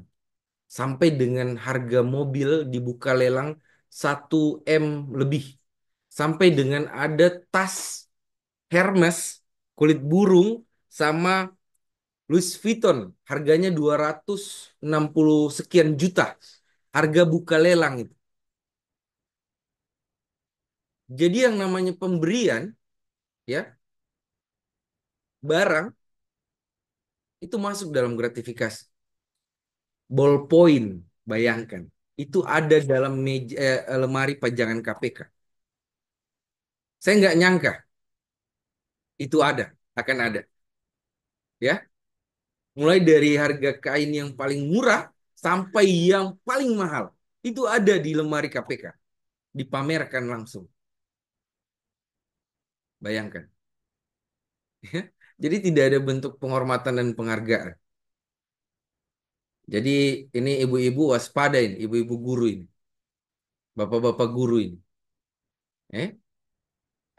sampai dengan harga mobil dibuka lelang 1 M lebih. Sampai dengan ada tas Hermes kulit burung sama Louis Vuitton harganya 260 sekian juta. Harga buka lelang itu. Jadi yang namanya pemberian ya barang itu masuk dalam gratifikasi. Ballpoint, bayangkan. Itu ada dalam lemari pajangan KPK. Saya nggak nyangka itu ada, akan ada. Ya, mulai dari harga kain yang paling murah sampai yang paling mahal. Itu ada di lemari KPK. Dipamerkan langsung. Bayangkan. Jadi tidak ada bentuk penghormatan dan penghargaan. Jadi ini ibu-ibu waspada ini, ibu-ibu guru ini. Bapak-bapak guru ini.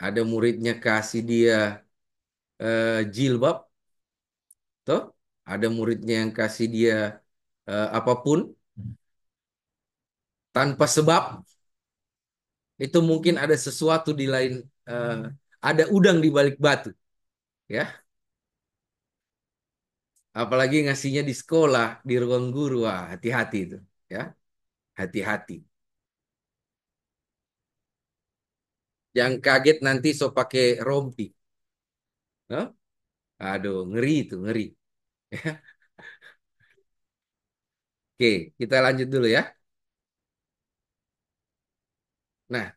Ada muridnya kasih dia jilbab, toh? Ada muridnya yang kasih dia apapun tanpa sebab. Itu mungkin ada sesuatu di lain, eh, ada udang di balik batu, ya. Apalagi ngasihnya di sekolah, di ruang guru, wah hati-hati itu, ya, hati-hati. Yang kaget nanti so pakai rompi, huh? Aduh, ngeri itu, ngeri. Oke, kita lanjut dulu ya. Nah,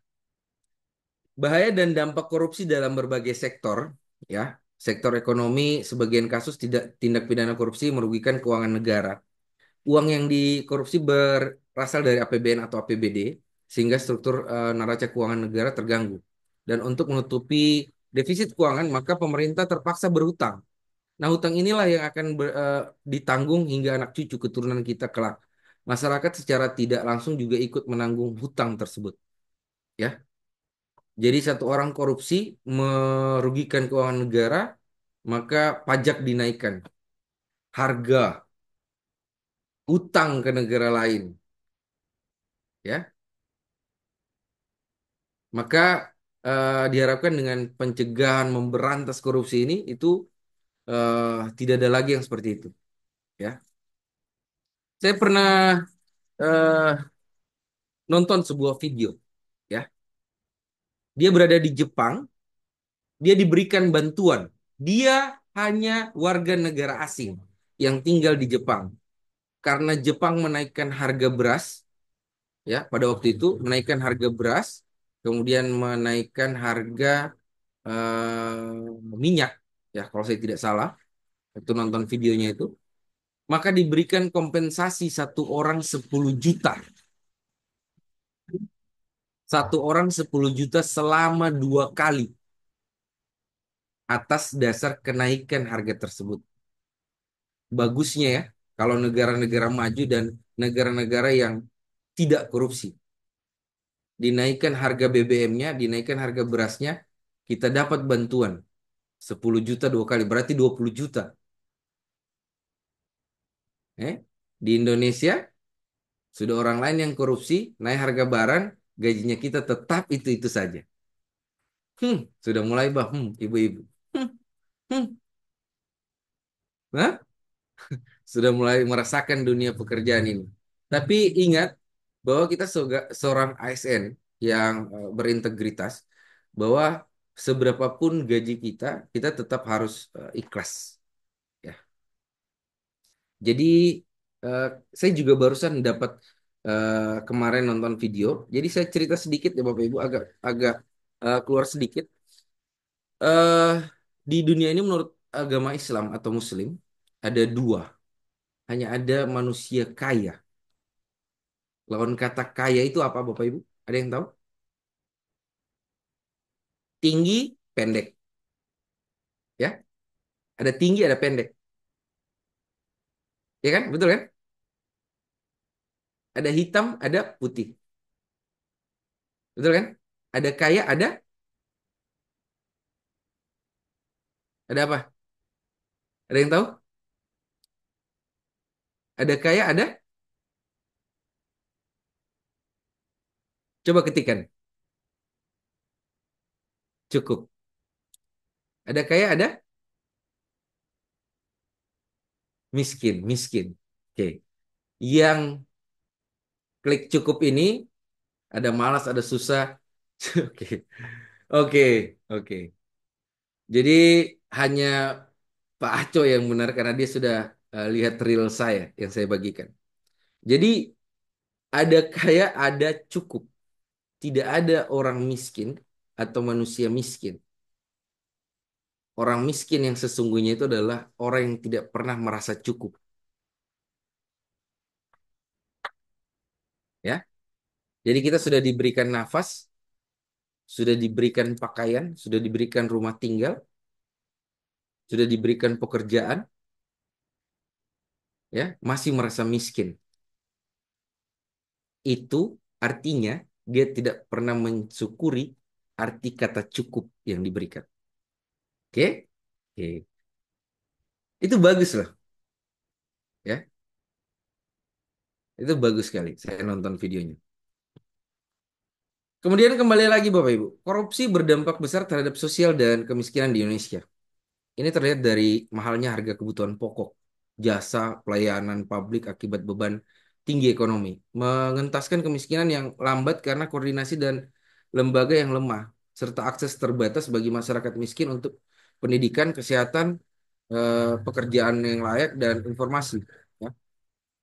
bahaya dan dampak korupsi dalam berbagai sektor, ya. Sektor ekonomi, sebagian kasus tidak tindak pidana korupsi merugikan keuangan negara. Uang yang dikorupsi berasal dari APBN atau APBD, sehingga struktur neraca keuangan negara terganggu. Dan untuk menutupi defisit keuangan, maka pemerintah terpaksa berhutang. Nah, hutang inilah yang akan ditanggung hingga anak cucu keturunan kita kelak. Masyarakat secara tidak langsung juga ikut menanggung hutang tersebut. Ya, Jadi satu orang korupsi merugikan keuangan negara, maka pajak dinaikkan, harga, utang ke negara lain, ya. Maka diharapkan dengan pencegahan memberantas korupsi ini itu tidak ada lagi yang seperti itu, ya. Saya pernah eh, nonton sebuah video, ya. Dia berada di Jepang, dia diberikan bantuan. Dia hanya warga negara asing yang tinggal di Jepang. Karena Jepang menaikkan harga beras, ya, pada waktu itu menaikkan harga beras, kemudian menaikkan harga minyak, ya, kalau saya tidak salah, waktu nonton videonya itu, maka diberikan kompensasi satu orang 10 juta. Satu orang 10 juta selama 2 kali atas dasar kenaikan harga tersebut. Bagusnya ya, kalau negara-negara maju dan negara-negara yang tidak korupsi. Dinaikkan harga BBM-nya, dinaikkan harga berasnya, kita dapat bantuan 10 juta 2 kali, berarti 20 juta. Di Indonesia, sudah orang lain yang korupsi, naik harga barang, gajinya kita tetap itu-itu saja. Sudah mulai bah, ibu-ibu. Hmm, hmm. Nah, sudah mulai merasakan dunia pekerjaan ini. Tapi ingat bahwa kita seorang ASN yang berintegritas, bahwa seberapapun gaji kita, kita tetap harus ikhlas. Ya. Jadi eh, saya juga barusan dapat kemarin nonton video. Jadi saya cerita sedikit ya Bapak Ibu, agak agak keluar sedikit. eh di dunia ini menurut agama Islam atau Muslim ada dua, hanya ada manusia kaya. Lawan kata kaya itu apa Bapak Ibu? Ada yang tahu? Tinggi, pendek, ya. Ada tinggi, ada pendek, ya kan? Betul kan? Ada hitam, ada putih, betul kan? Ada kaya, ada apa? Ada yang tahu? Ada kaya, ada. Coba ketikan. Cukup. Ada kaya, ada miskin, miskin. Oke. Yang klik cukup ini ada malas, ada susah. Oke. Oke, oke. Jadi hanya Pak Aco yang benar karena dia sudah lihat reel saya yang saya bagikan. Jadi ada kaya, ada cukup. Tidak ada orang miskin atau manusia miskin. Orang miskin yang sesungguhnya itu adalah orang yang tidak pernah merasa cukup, ya. Jadi kita sudah diberikan nafas, sudah diberikan pakaian, sudah diberikan rumah tinggal, sudah diberikan pekerjaan, ya, masih merasa miskin. Itu artinya dia tidak pernah mensyukuri arti kata cukup yang diberikan. Oke? Oke. Itu bagus loh, ya. Itu bagus sekali. Saya nonton videonya. Kemudian kembali lagi Bapak Ibu, korupsi berdampak besar terhadap sosial dan kemiskinan di Indonesia. Ini terlihat dari mahalnya harga kebutuhan pokok, jasa, pelayanan publik akibat beban tinggi ekonomi, mengentaskan kemiskinan yang lambat karena koordinasi dan lembaga yang lemah, serta akses terbatas bagi masyarakat miskin untuk pendidikan, kesehatan, pekerjaan yang layak, dan informasi. Ya.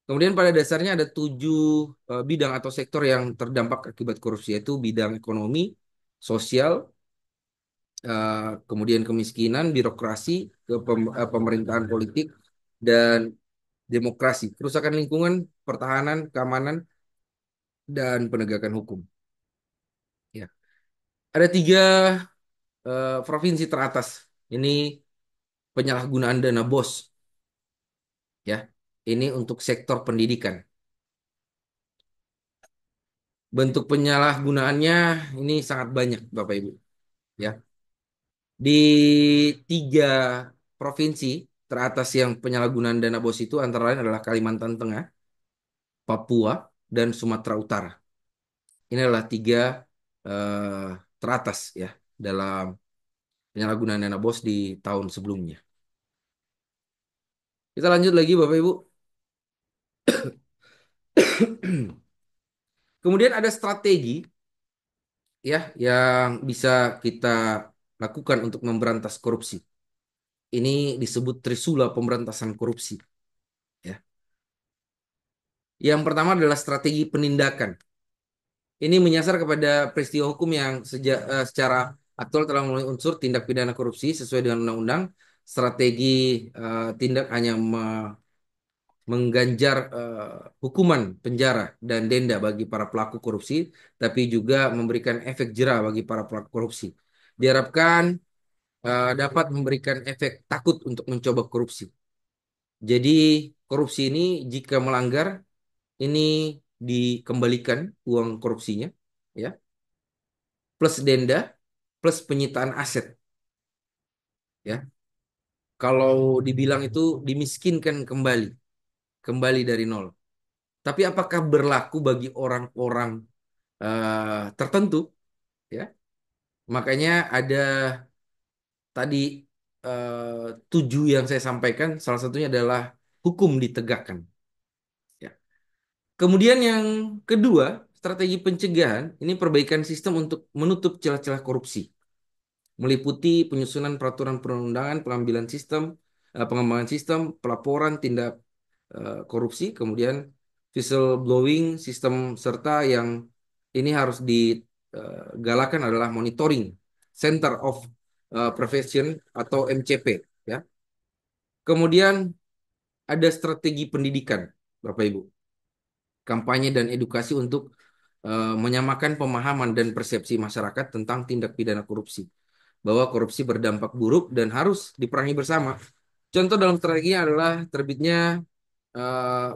Kemudian pada dasarnya ada 7 bidang atau sektor yang terdampak akibat korupsi, yaitu bidang ekonomi, sosial, kemudian kemiskinan, birokrasi, pemerintahan politik, dan demokrasi, kerusakan lingkungan, pertahanan, keamanan, dan penegakan hukum. Ya, ada 3 provinsi teratas. Ini penyalahgunaan dana BOS, ya. Ini untuk sektor pendidikan. Bentuk penyalahgunaannya ini sangat banyak, Bapak Ibu. Ya, di 3 provinsi teratas yang penyalahgunaan dana bos itu antara lain adalah Kalimantan Tengah, Papua, dan Sumatera Utara. Ini adalah 3 teratas ya dalam penyalahgunaan dana bos di tahun sebelumnya. Kita lanjut lagi, Bapak Ibu. Kemudian ada strategi ya yang bisa kita lakukan untuk memberantas korupsi. Ini disebut Trisula pemberantasan korupsi. Ya. Yang pertama adalah strategi penindakan. Ini menyasar kepada peristiwa hukum yang secara aktual telah memenuhi unsur tindak pidana korupsi sesuai dengan undang-undang. Strategi tindak hanya mengganjar hukuman penjara dan denda bagi para pelaku korupsi, tapi juga memberikan efek jera bagi para pelaku korupsi. Diharapkan dapat memberikan efek takut untuk mencoba korupsi. Jadi korupsi ini jika melanggar ini dikembalikan uang korupsinya, ya, plus denda, plus penyitaan aset, ya. Kalau dibilang itu dimiskinkan kembali dari nol. Tapi apakah berlaku bagi orang-orang tertentu, ya? Makanya ada tadi 7 yang saya sampaikan, salah satunya adalah hukum ditegakkan. Ya. Kemudian yang kedua, strategi pencegahan ini perbaikan sistem untuk menutup celah-celah korupsi, meliputi penyusunan peraturan perundangan, pengambilan sistem, pengembangan sistem, pelaporan tindak korupsi, kemudian whistleblowing sistem serta yang ini harus digalakan adalah monitoring Center of Prevention atau MCP, ya. Kemudian ada strategi pendidikan, Bapak Ibu, kampanye dan edukasi untuk menyamakan pemahaman dan persepsi masyarakat tentang tindak pidana korupsi, bahwa korupsi berdampak buruk dan harus diperangi bersama. Contoh dalam strateginya adalah terbitnya eh,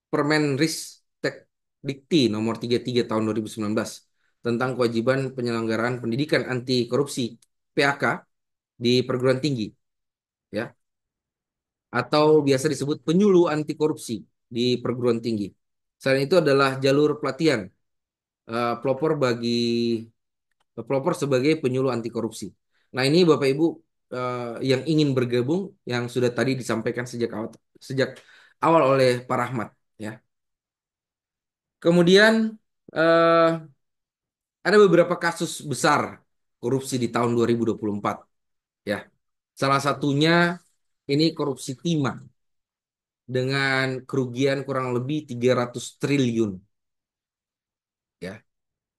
Permenristek Dikti nomor 33 tahun 2019 tentang kewajiban penyelenggaraan pendidikan anti korupsi PAK di perguruan tinggi, ya, atau biasa disebut penyuluh anti korupsi di perguruan tinggi. Selain itu adalah jalur pelatihan pelopor pelopor sebagai penyuluh anti korupsi. Nah, ini Bapak Ibu yang ingin bergabung yang sudah tadi disampaikan sejak awal oleh Pak Rahmat, ya. Kemudian eh, ada beberapa kasus besar korupsi di tahun 2024, ya. Salah satunya ini korupsi timah dengan kerugian kurang lebih 300 triliun, ya.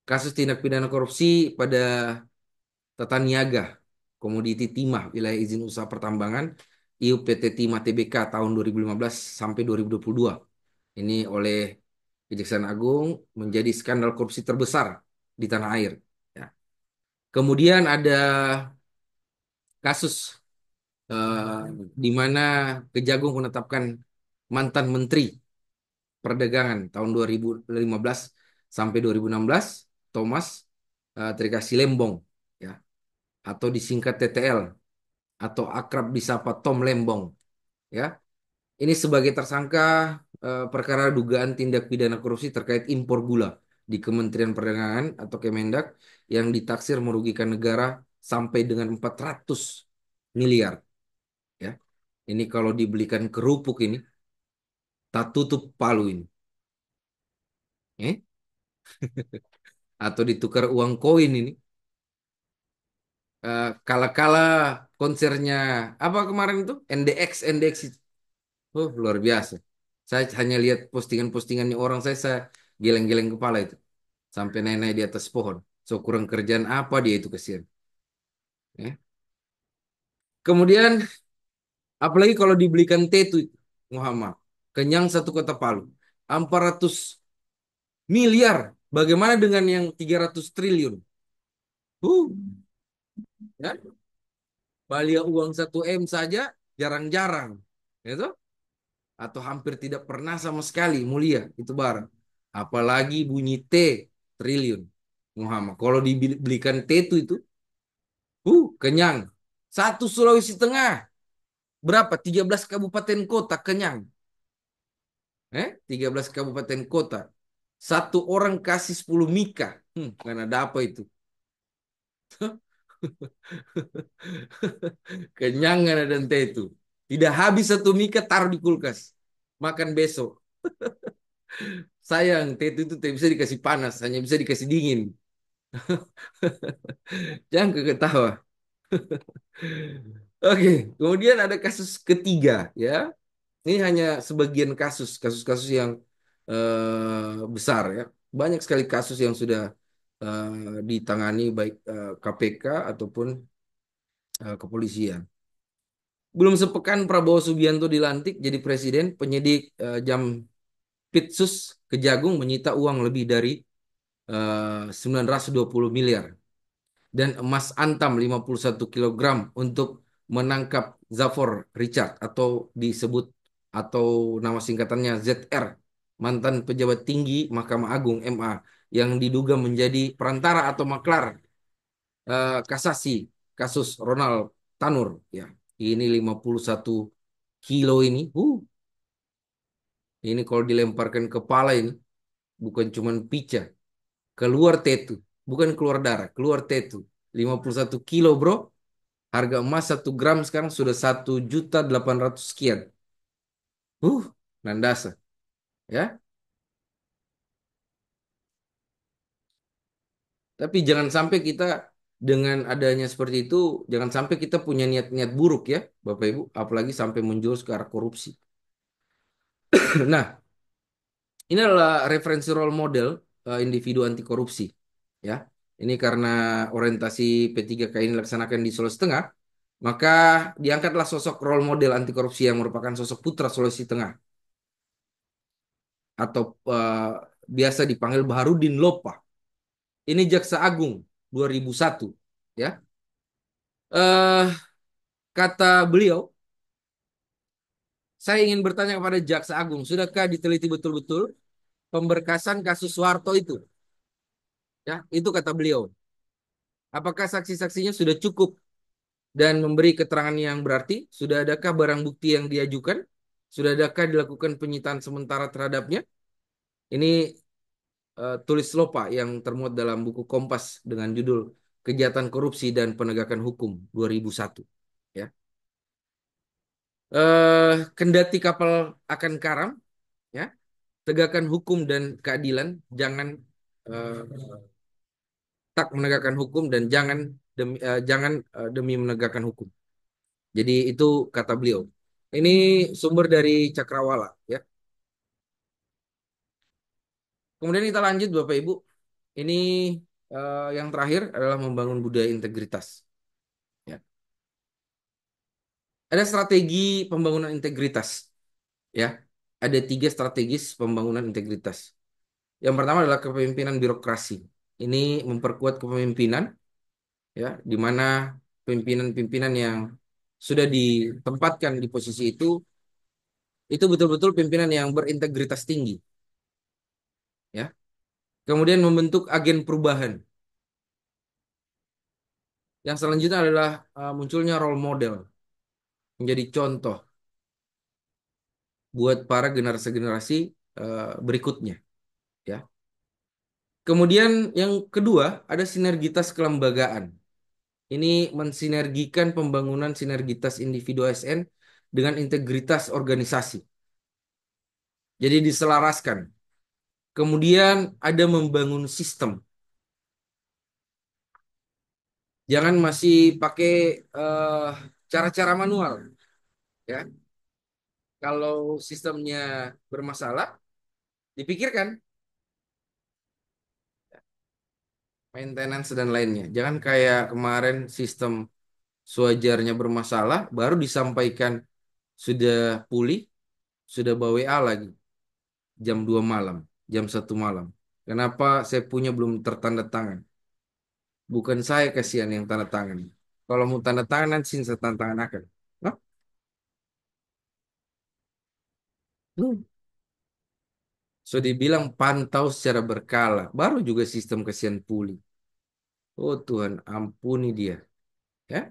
Kasus tindak pidana korupsi pada tata niaga komoditi timah wilayah izin usaha pertambangan IUPT Timah Tbk tahun 2015 sampai 2022. Ini oleh Kejaksaan Agung menjadi skandal korupsi terbesar di tanah air, ya. Kemudian ada kasus eh, di mana Kejagung menetapkan mantan Menteri Perdagangan tahun 2015 sampai 2016, Thomas Trikasi Lembong, ya, atau disingkat TTL atau akrab disapa Tom Lembong, ya. Ini sebagai tersangka perkara dugaan tindak pidana korupsi terkait impor gula di Kementerian Perdagangan atau Kemendak yang ditaksir merugikan negara sampai dengan 400 miliar, ya. Ini kalau dibelikan kerupuk ini tak tutup palu ini. Eh? Atau ditukar uang koin ini. Kala-kala konsernya apa kemarin itu? NDX itu. Oh, luar biasa. Saya hanya lihat postingan-postingannya orang, saya geleng-geleng kepala itu. Sampai naik-naik di atas pohon. So, kurang kerjaan apa dia itu kesian. Ya. Kemudian, apalagi kalau dibelikan teh itu, Muhammad. Kenyang satu kota Palu. 400 miliar. Bagaimana dengan yang 300 triliun? Uh, ya. Balia uang 1 M saja jarang-jarang. Gitu? Atau hampir tidak pernah sama sekali mulia itu barang. Apalagi bunyi T triliun. Muhammad. Kalau dibelikan T itu, kenyang. Satu Sulawesi Tengah. Berapa? 13 kabupaten kota kenyang. 13 kabupaten kota. Satu orang kasih 10 mika. Kan ada apa itu? Kenyang kan ada ente itu. Tidak habis satu mika taruh di kulkas. Makan besok. Sayang, teh itu tidak bisa dikasih panas, hanya bisa dikasih dingin. Jangan ketawa. Oke, kemudian ada kasus ketiga, ya. Ini hanya sebagian kasus-kasus yang besar, ya. Banyak sekali kasus yang sudah ditangani baik KPK ataupun kepolisian. Belum sepekan Prabowo Subianto dilantik jadi presiden, penyidik Jampitsus Kejagung menyita uang lebih dari 920 miliar dan emas antam 51 kilogram untuk menangkap Zafar Richard atau nama singkatannya ZR, mantan pejabat tinggi Mahkamah Agung MA yang diduga menjadi perantara atau maklar kasasi kasus Ronald Tanur, ya. Ini 51 kilo ini. Ini kalau dilemparkan kepala ini bukan cuman pica, keluar tetu, bukan keluar darah, keluar tetu. 51 kilo, bro. Harga emas 1 gram sekarang sudah 1.800.000 sekian. Nandasa, ya. Tapi jangan sampai kita dengan adanya seperti itu, jangan sampai kita punya niat-niat buruk, ya, Bapak Ibu, apalagi sampai menjurus ke arah korupsi. Nah, ini adalah referensi role model individu anti korupsi, ya. Ini karena orientasi P3K ini dilaksanakan di Sulawesi Tengah, maka diangkatlah sosok role model anti korupsi yang merupakan sosok putra Sulawesi Tengah atau biasa dipanggil Baharudin Lopa. Ini Jaksa Agung 2001, ya. Eh kata beliau, saya ingin bertanya kepada Jaksa Agung, sudahkah diteliti betul-betul pemberkasan kasus Soeharto itu? Ya, itu kata beliau. Apakah saksi-saksinya sudah cukup dan memberi keterangan yang berarti? Sudah adakah barang bukti yang diajukan? Sudah adakah dilakukan penyitaan sementara terhadapnya? Ini tulis Lopa yang termuat dalam buku Kompas dengan judul Kejahatan Korupsi dan Penegakan Hukum 2001. Ya. Kendati kapal akan karam, ya, tegakkan hukum dan keadilan, jangan eh, tak menegakkan hukum dan jangan demi menegakkan hukum. Jadi itu kata beliau. Ini sumber dari Cakrawala, ya. Kemudian kita lanjut Bapak Ibu. Ini yang terakhir adalah membangun budaya integritas. Ya. Ada strategi pembangunan integritas, ya. Ada 3 strategis pembangunan integritas. Yang pertama adalah kepemimpinan birokrasi. Ini memperkuat kepemimpinan, ya, di mana pimpinan-pimpinan yang sudah ditempatkan di posisi itu betul-betul pimpinan yang berintegritas tinggi, ya. Kemudian membentuk agen perubahan. Yang selanjutnya adalah munculnya role model, menjadi contoh buat para generasi-generasi berikutnya, ya. Kemudian yang kedua ada sinergitas kelembagaan. Ini mensinergikan pembangunan sinergitas individu ASN dengan integritas organisasi. Jadi diselaraskan. Kemudian ada membangun sistem. Jangan masih pakai eh, cara-cara manual, ya. Kalau sistemnya bermasalah, dipikirkan maintenance dan lainnya. Jangan kayak kemarin sistem sewajarnya bermasalah, baru disampaikan sudah pulih, sudah bawa WA lagi jam 2 malam, jam 1 malam. Kenapa saya punya belum tertanda tangan? Bukan saya kasihan yang tanda tangan. Kalau mau tanda tangan nanti saya tanda tangan akan. Hah? Hmm. So dibilang pantau secara berkala, baru juga sistem kasihan pulih. Oh Tuhan, ampuni dia, ya,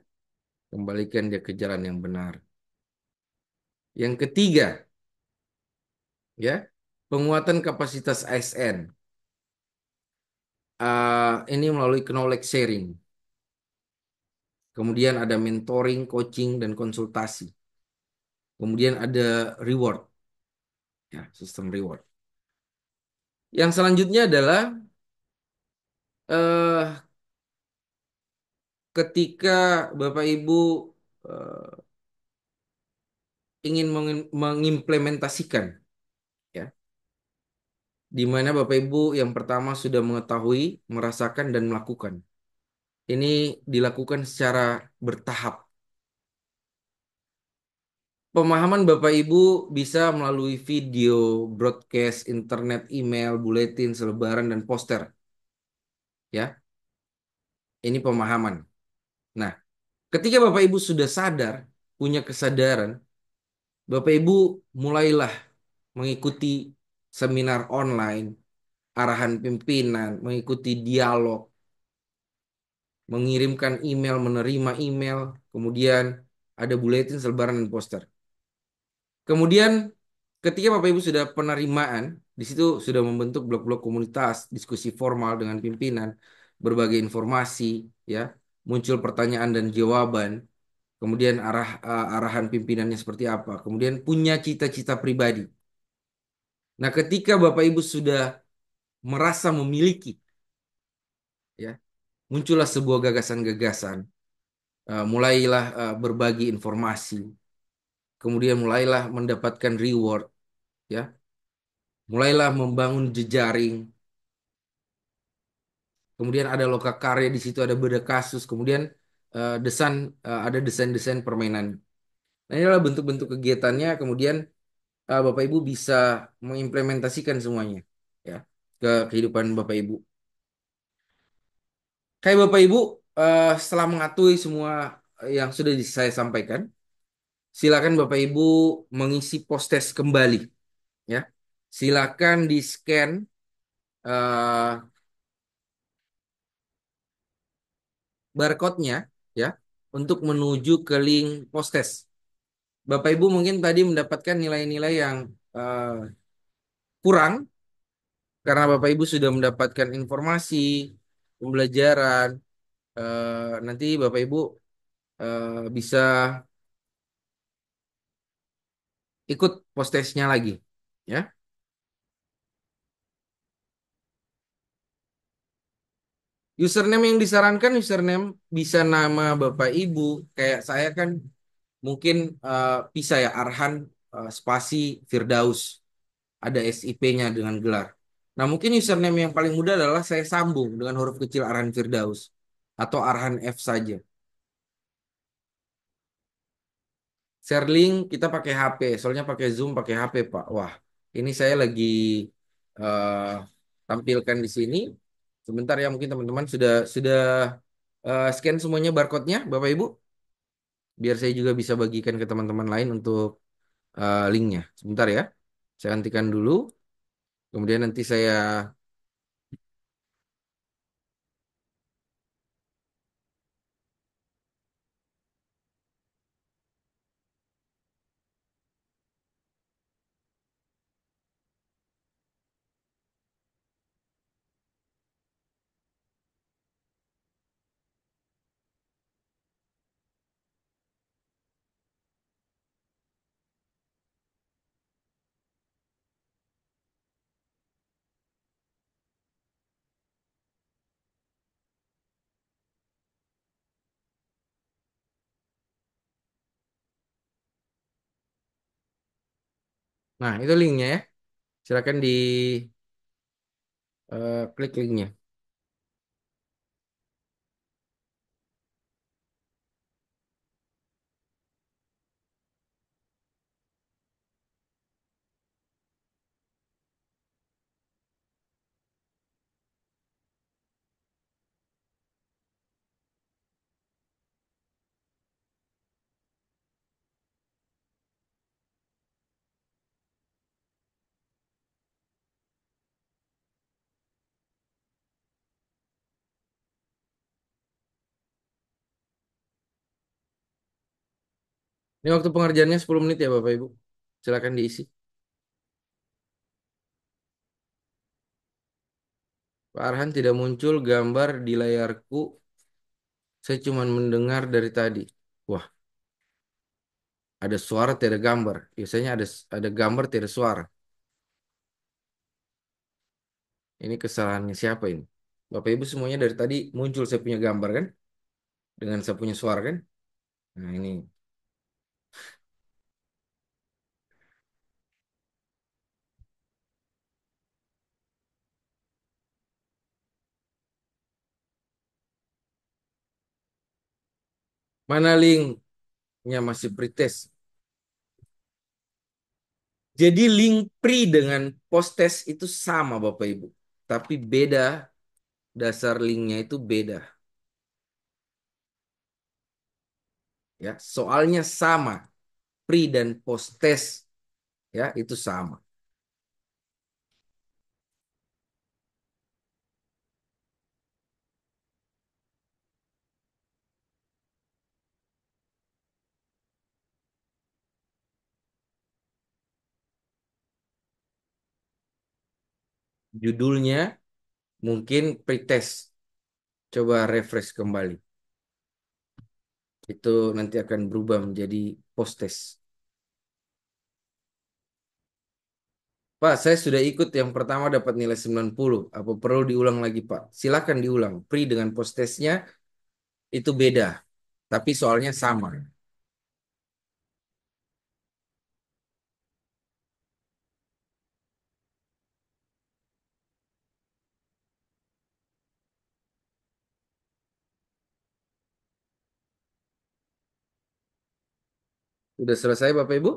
kembalikan dia ke jalan yang benar. Yang ketiga, ya, penguatan kapasitas ASN. Ini melalui knowledge sharing. Kemudian ada mentoring, coaching, dan konsultasi. Kemudian ada reward, ya, sistem reward. Yang selanjutnya adalah eh, ketika Bapak Ibu eh, ingin mengimplementasikan, ya, di mana Bapak Ibu yang pertama sudah mengetahui, merasakan, dan melakukan. Ini dilakukan secara bertahap. Pemahaman Bapak Ibu bisa melalui video, broadcast, internet, email, buletin, selebaran, dan poster. Ya, ini pemahaman. Nah, ketika Bapak Ibu sudah sadar, punya kesadaran, Bapak Ibu mulailah mengikuti seminar online, arahan pimpinan, mengikuti dialog, mengirimkan email, menerima email, kemudian ada buletin, selebaran, dan poster. Kemudian ketika Bapak Ibu sudah penerimaan, di situ sudah membentuk blok-blok komunitas, diskusi formal dengan pimpinan, berbagai informasi, ya, muncul pertanyaan dan jawaban, kemudian arahan pimpinannya seperti apa, kemudian punya cita-cita pribadi. Nah, ketika Bapak Ibu sudah merasa memiliki, ya, muncullah sebuah gagasan-gagasan, mulailah berbagi informasi, kemudian mulailah mendapatkan reward, ya, mulailah membangun jejaring. Kemudian ada lokakarya di situ, ada beda kasus, kemudian eh, desain ada desain-desain permainan. Nah, ini adalah bentuk-bentuk kegiatannya. Kemudian Bapak Ibu bisa mengimplementasikan semuanya, ya, ke kehidupan Bapak Ibu. Kayak Bapak Ibu, setelah mengatui semua yang sudah saya sampaikan, silakan Bapak Ibu mengisi post-test kembali, ya. Silakan di-scan eh, barcode-nya, ya, untuk menuju ke link post-test. Bapak Ibu mungkin tadi mendapatkan nilai-nilai yang eh, kurang karena Bapak Ibu sudah mendapatkan informasi, pembelajaran. Nanti Bapak Ibu bisa ikut post-testnya lagi, ya. Username yang disarankan username bisa nama Bapak Ibu. Kayak saya kan mungkin bisa ya Arhan spasi Firdaus. Ada SIP-nya dengan gelar. Nah, mungkin username yang paling mudah adalah saya sambung dengan huruf kecil Arhan Firdaus atau Arhan F saja. Share link kita pakai HP, soalnya pakai Zoom pakai HP, Pak. Wah, ini saya lagi eh, tampilkan di sini. Sebentar ya, mungkin teman-teman sudah scan semuanya barcode-nya, Bapak Ibu, biar saya juga bisa bagikan ke teman-teman lain untuk linknya. Sebentar ya, saya hentikan dulu. Kemudian nanti saya. Nah, itu linknya ya. Silakan di klik linknya. Ini waktu pengerjaannya 10 menit ya Bapak Ibu. Silakan diisi. Pak Arhan tidak muncul gambar di layarku. Saya cuma mendengar dari tadi. Wah, ada suara tidak ada gambar. Biasanya ada gambar tidak ada suara. Ini kesalahannya siapa ini? Bapak Ibu semuanya dari tadi muncul saya punya gambar kan? Dengan saya punya suara kan? Nah ini. Mana linknya masih pretest? Jadi link pre dengan post test itu sama Bapak Ibu. Tapi beda, dasar linknya itu beda. Ya, soalnya sama. Pre dan post test ya itu sama. Judulnya mungkin pretest. Coba refresh kembali. Itu nanti akan berubah menjadi post test. Pak, saya sudah ikut yang pertama dapat nilai 90. Apa perlu diulang lagi, Pak? Silakan diulang. Pre dengan post testnya itu beda, tapi soalnya sama. Sudah selesai, Bapak Ibu?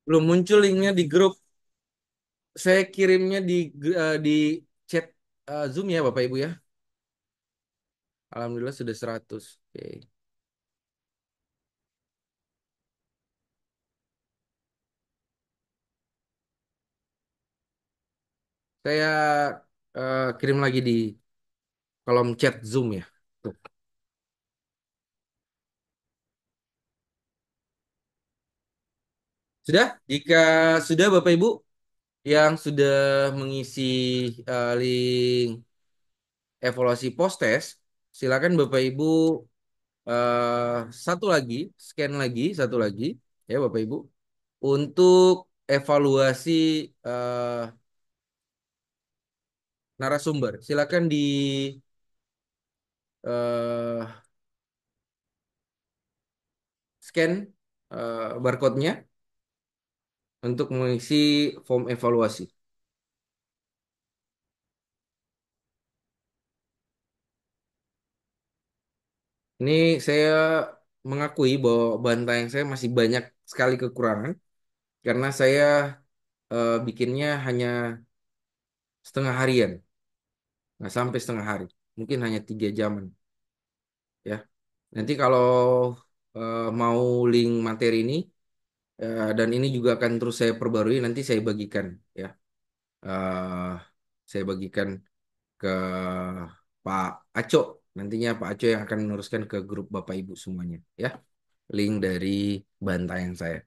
Belum muncul linknya di grup. Saya kirimnya di chat Zoom ya, Bapak Ibu ya. Alhamdulillah sudah 100. Oke. Saya kirim lagi di kolom chat Zoom ya. Tuh. Sudah? Jika sudah Bapak Ibu yang sudah mengisi link evaluasi post test, silakan Bapak Ibu satu lagi, scan lagi, satu lagi, ya Bapak Ibu, untuk evaluasi eh, narasumber. Silakan di eh, scan barcode-nya untuk mengisi form evaluasi. Ini saya mengakui bahwa banteng saya masih banyak sekali kekurangan karena saya bikinnya hanya setengah harian, nggak sampai setengah hari, mungkin hanya 3 jaman, ya. Nanti kalau mau link materi ini dan ini juga akan terus saya perbarui, nanti saya bagikan, ya. Eh, saya bagikan ke Pak Aco. Nantinya Pak Aco yang akan meneruskan ke grup Bapak Ibu semuanya, ya. Link dari bantayan saya.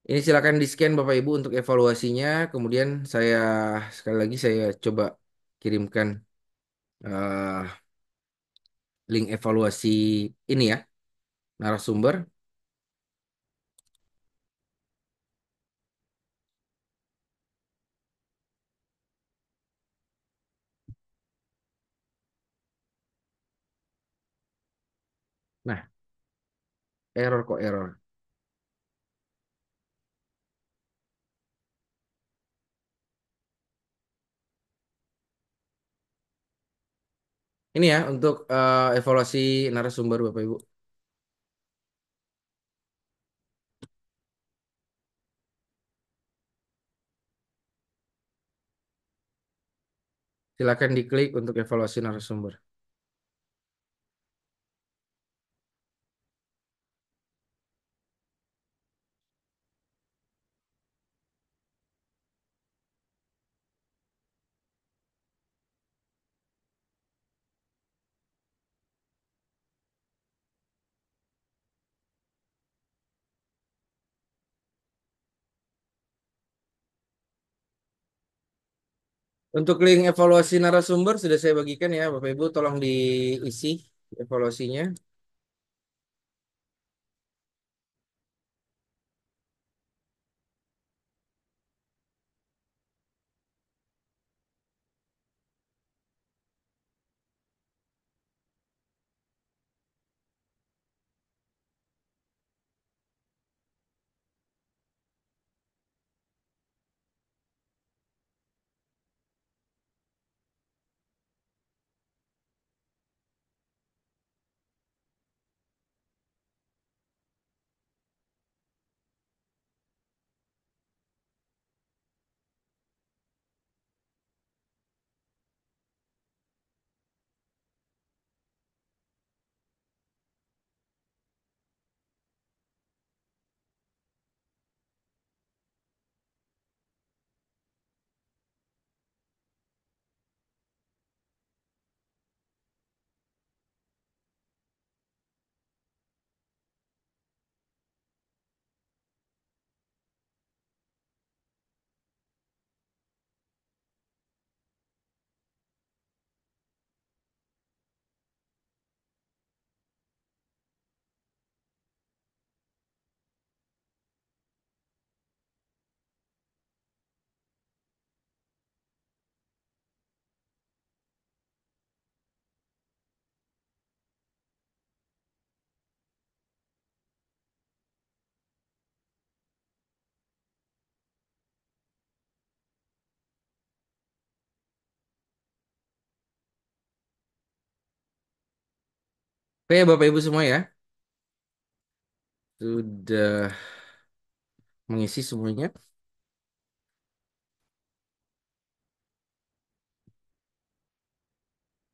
Ini silakan di-scan Bapak Ibu untuk evaluasinya. Kemudian saya sekali lagi saya coba kirimkan eh, link evaluasi ini ya, narasumber. Error kok error. Ini ya untuk evaluasi narasumber Bapak Ibu. Silakan diklik untuk evaluasi narasumber. Untuk link evaluasi narasumber sudah saya bagikan ya Bapak Ibu, tolong diisi evaluasinya. Oke Bapak Ibu semua ya, sudah mengisi semuanya.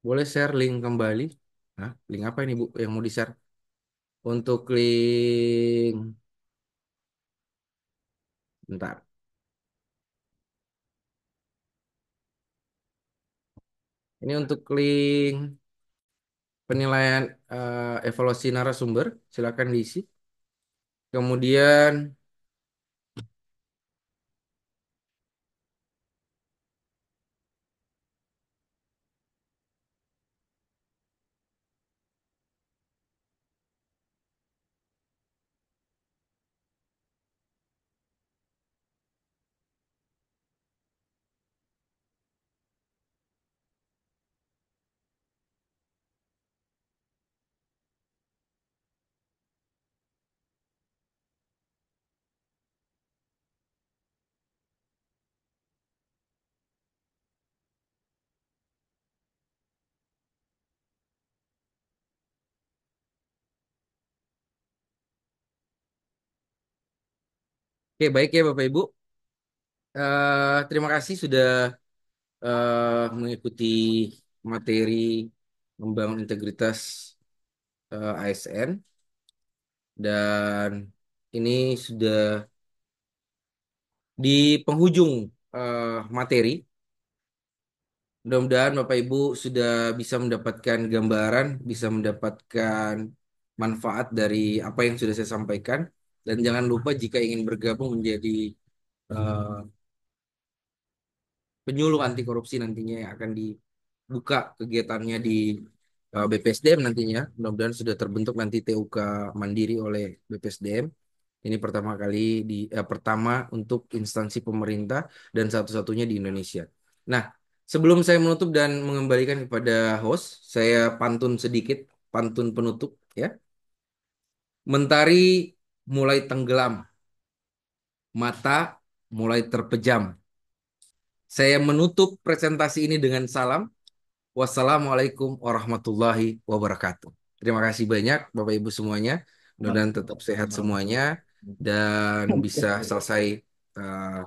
Boleh share link kembali. Nah, link apa ini Bu yang mau di-share? Untuk link, bentar. Ini untuk link penilaian evaluasi narasumber, silakan diisi. Kemudian, oke baik ya Bapak Ibu. Terima kasih sudah mengikuti materi membangun integritas ASN, dan ini sudah di penghujung materi. Mudah-mudahan Bapak Ibu sudah bisa mendapatkan gambaran, bisa mendapatkan manfaat dari apa yang sudah saya sampaikan. Dan jangan lupa jika ingin bergabung menjadi eh, penyuluh anti korupsi nantinya yang akan dibuka kegiatannya di BPSDM nantinya. Mudah-mudahan sudah terbentuk nanti TUK Mandiri oleh BPSDM. Ini pertama kali pertama untuk instansi pemerintah dan satu-satunya di Indonesia. Nah, sebelum saya menutup dan mengembalikan kepada host, saya pantun sedikit, pantun penutup ya. Mentari mulai tenggelam, mata mulai terpejam. Saya menutup presentasi ini dengan salam. Wassalamualaikum warahmatullahi wabarakatuh. Terima kasih banyak Bapak Ibu semuanya. Mudah-mudahan tetap sehat semuanya dan bisa selesai eh,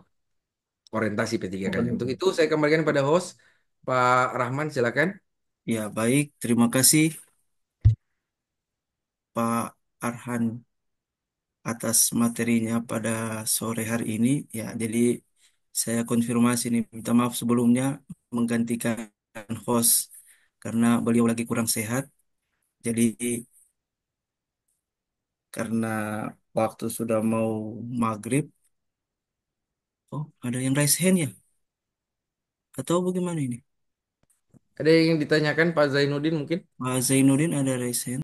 orientasi P3K-nya. Untuk itu saya kembalikan pada host Pak Rahman, silakan. Ya, baik. Terima kasih Pak Arhan atas materinya pada sore hari ini. Ya, jadi saya konfirmasi nih, minta maaf sebelumnya menggantikan host karena beliau lagi kurang sehat. Jadi karena waktu sudah mau maghrib, oh ada yang raise hand ya? Atau bagaimana ini? Ada yang ditanyakan Pak Zainuddin mungkin? Pak Zainuddin ada raise hand.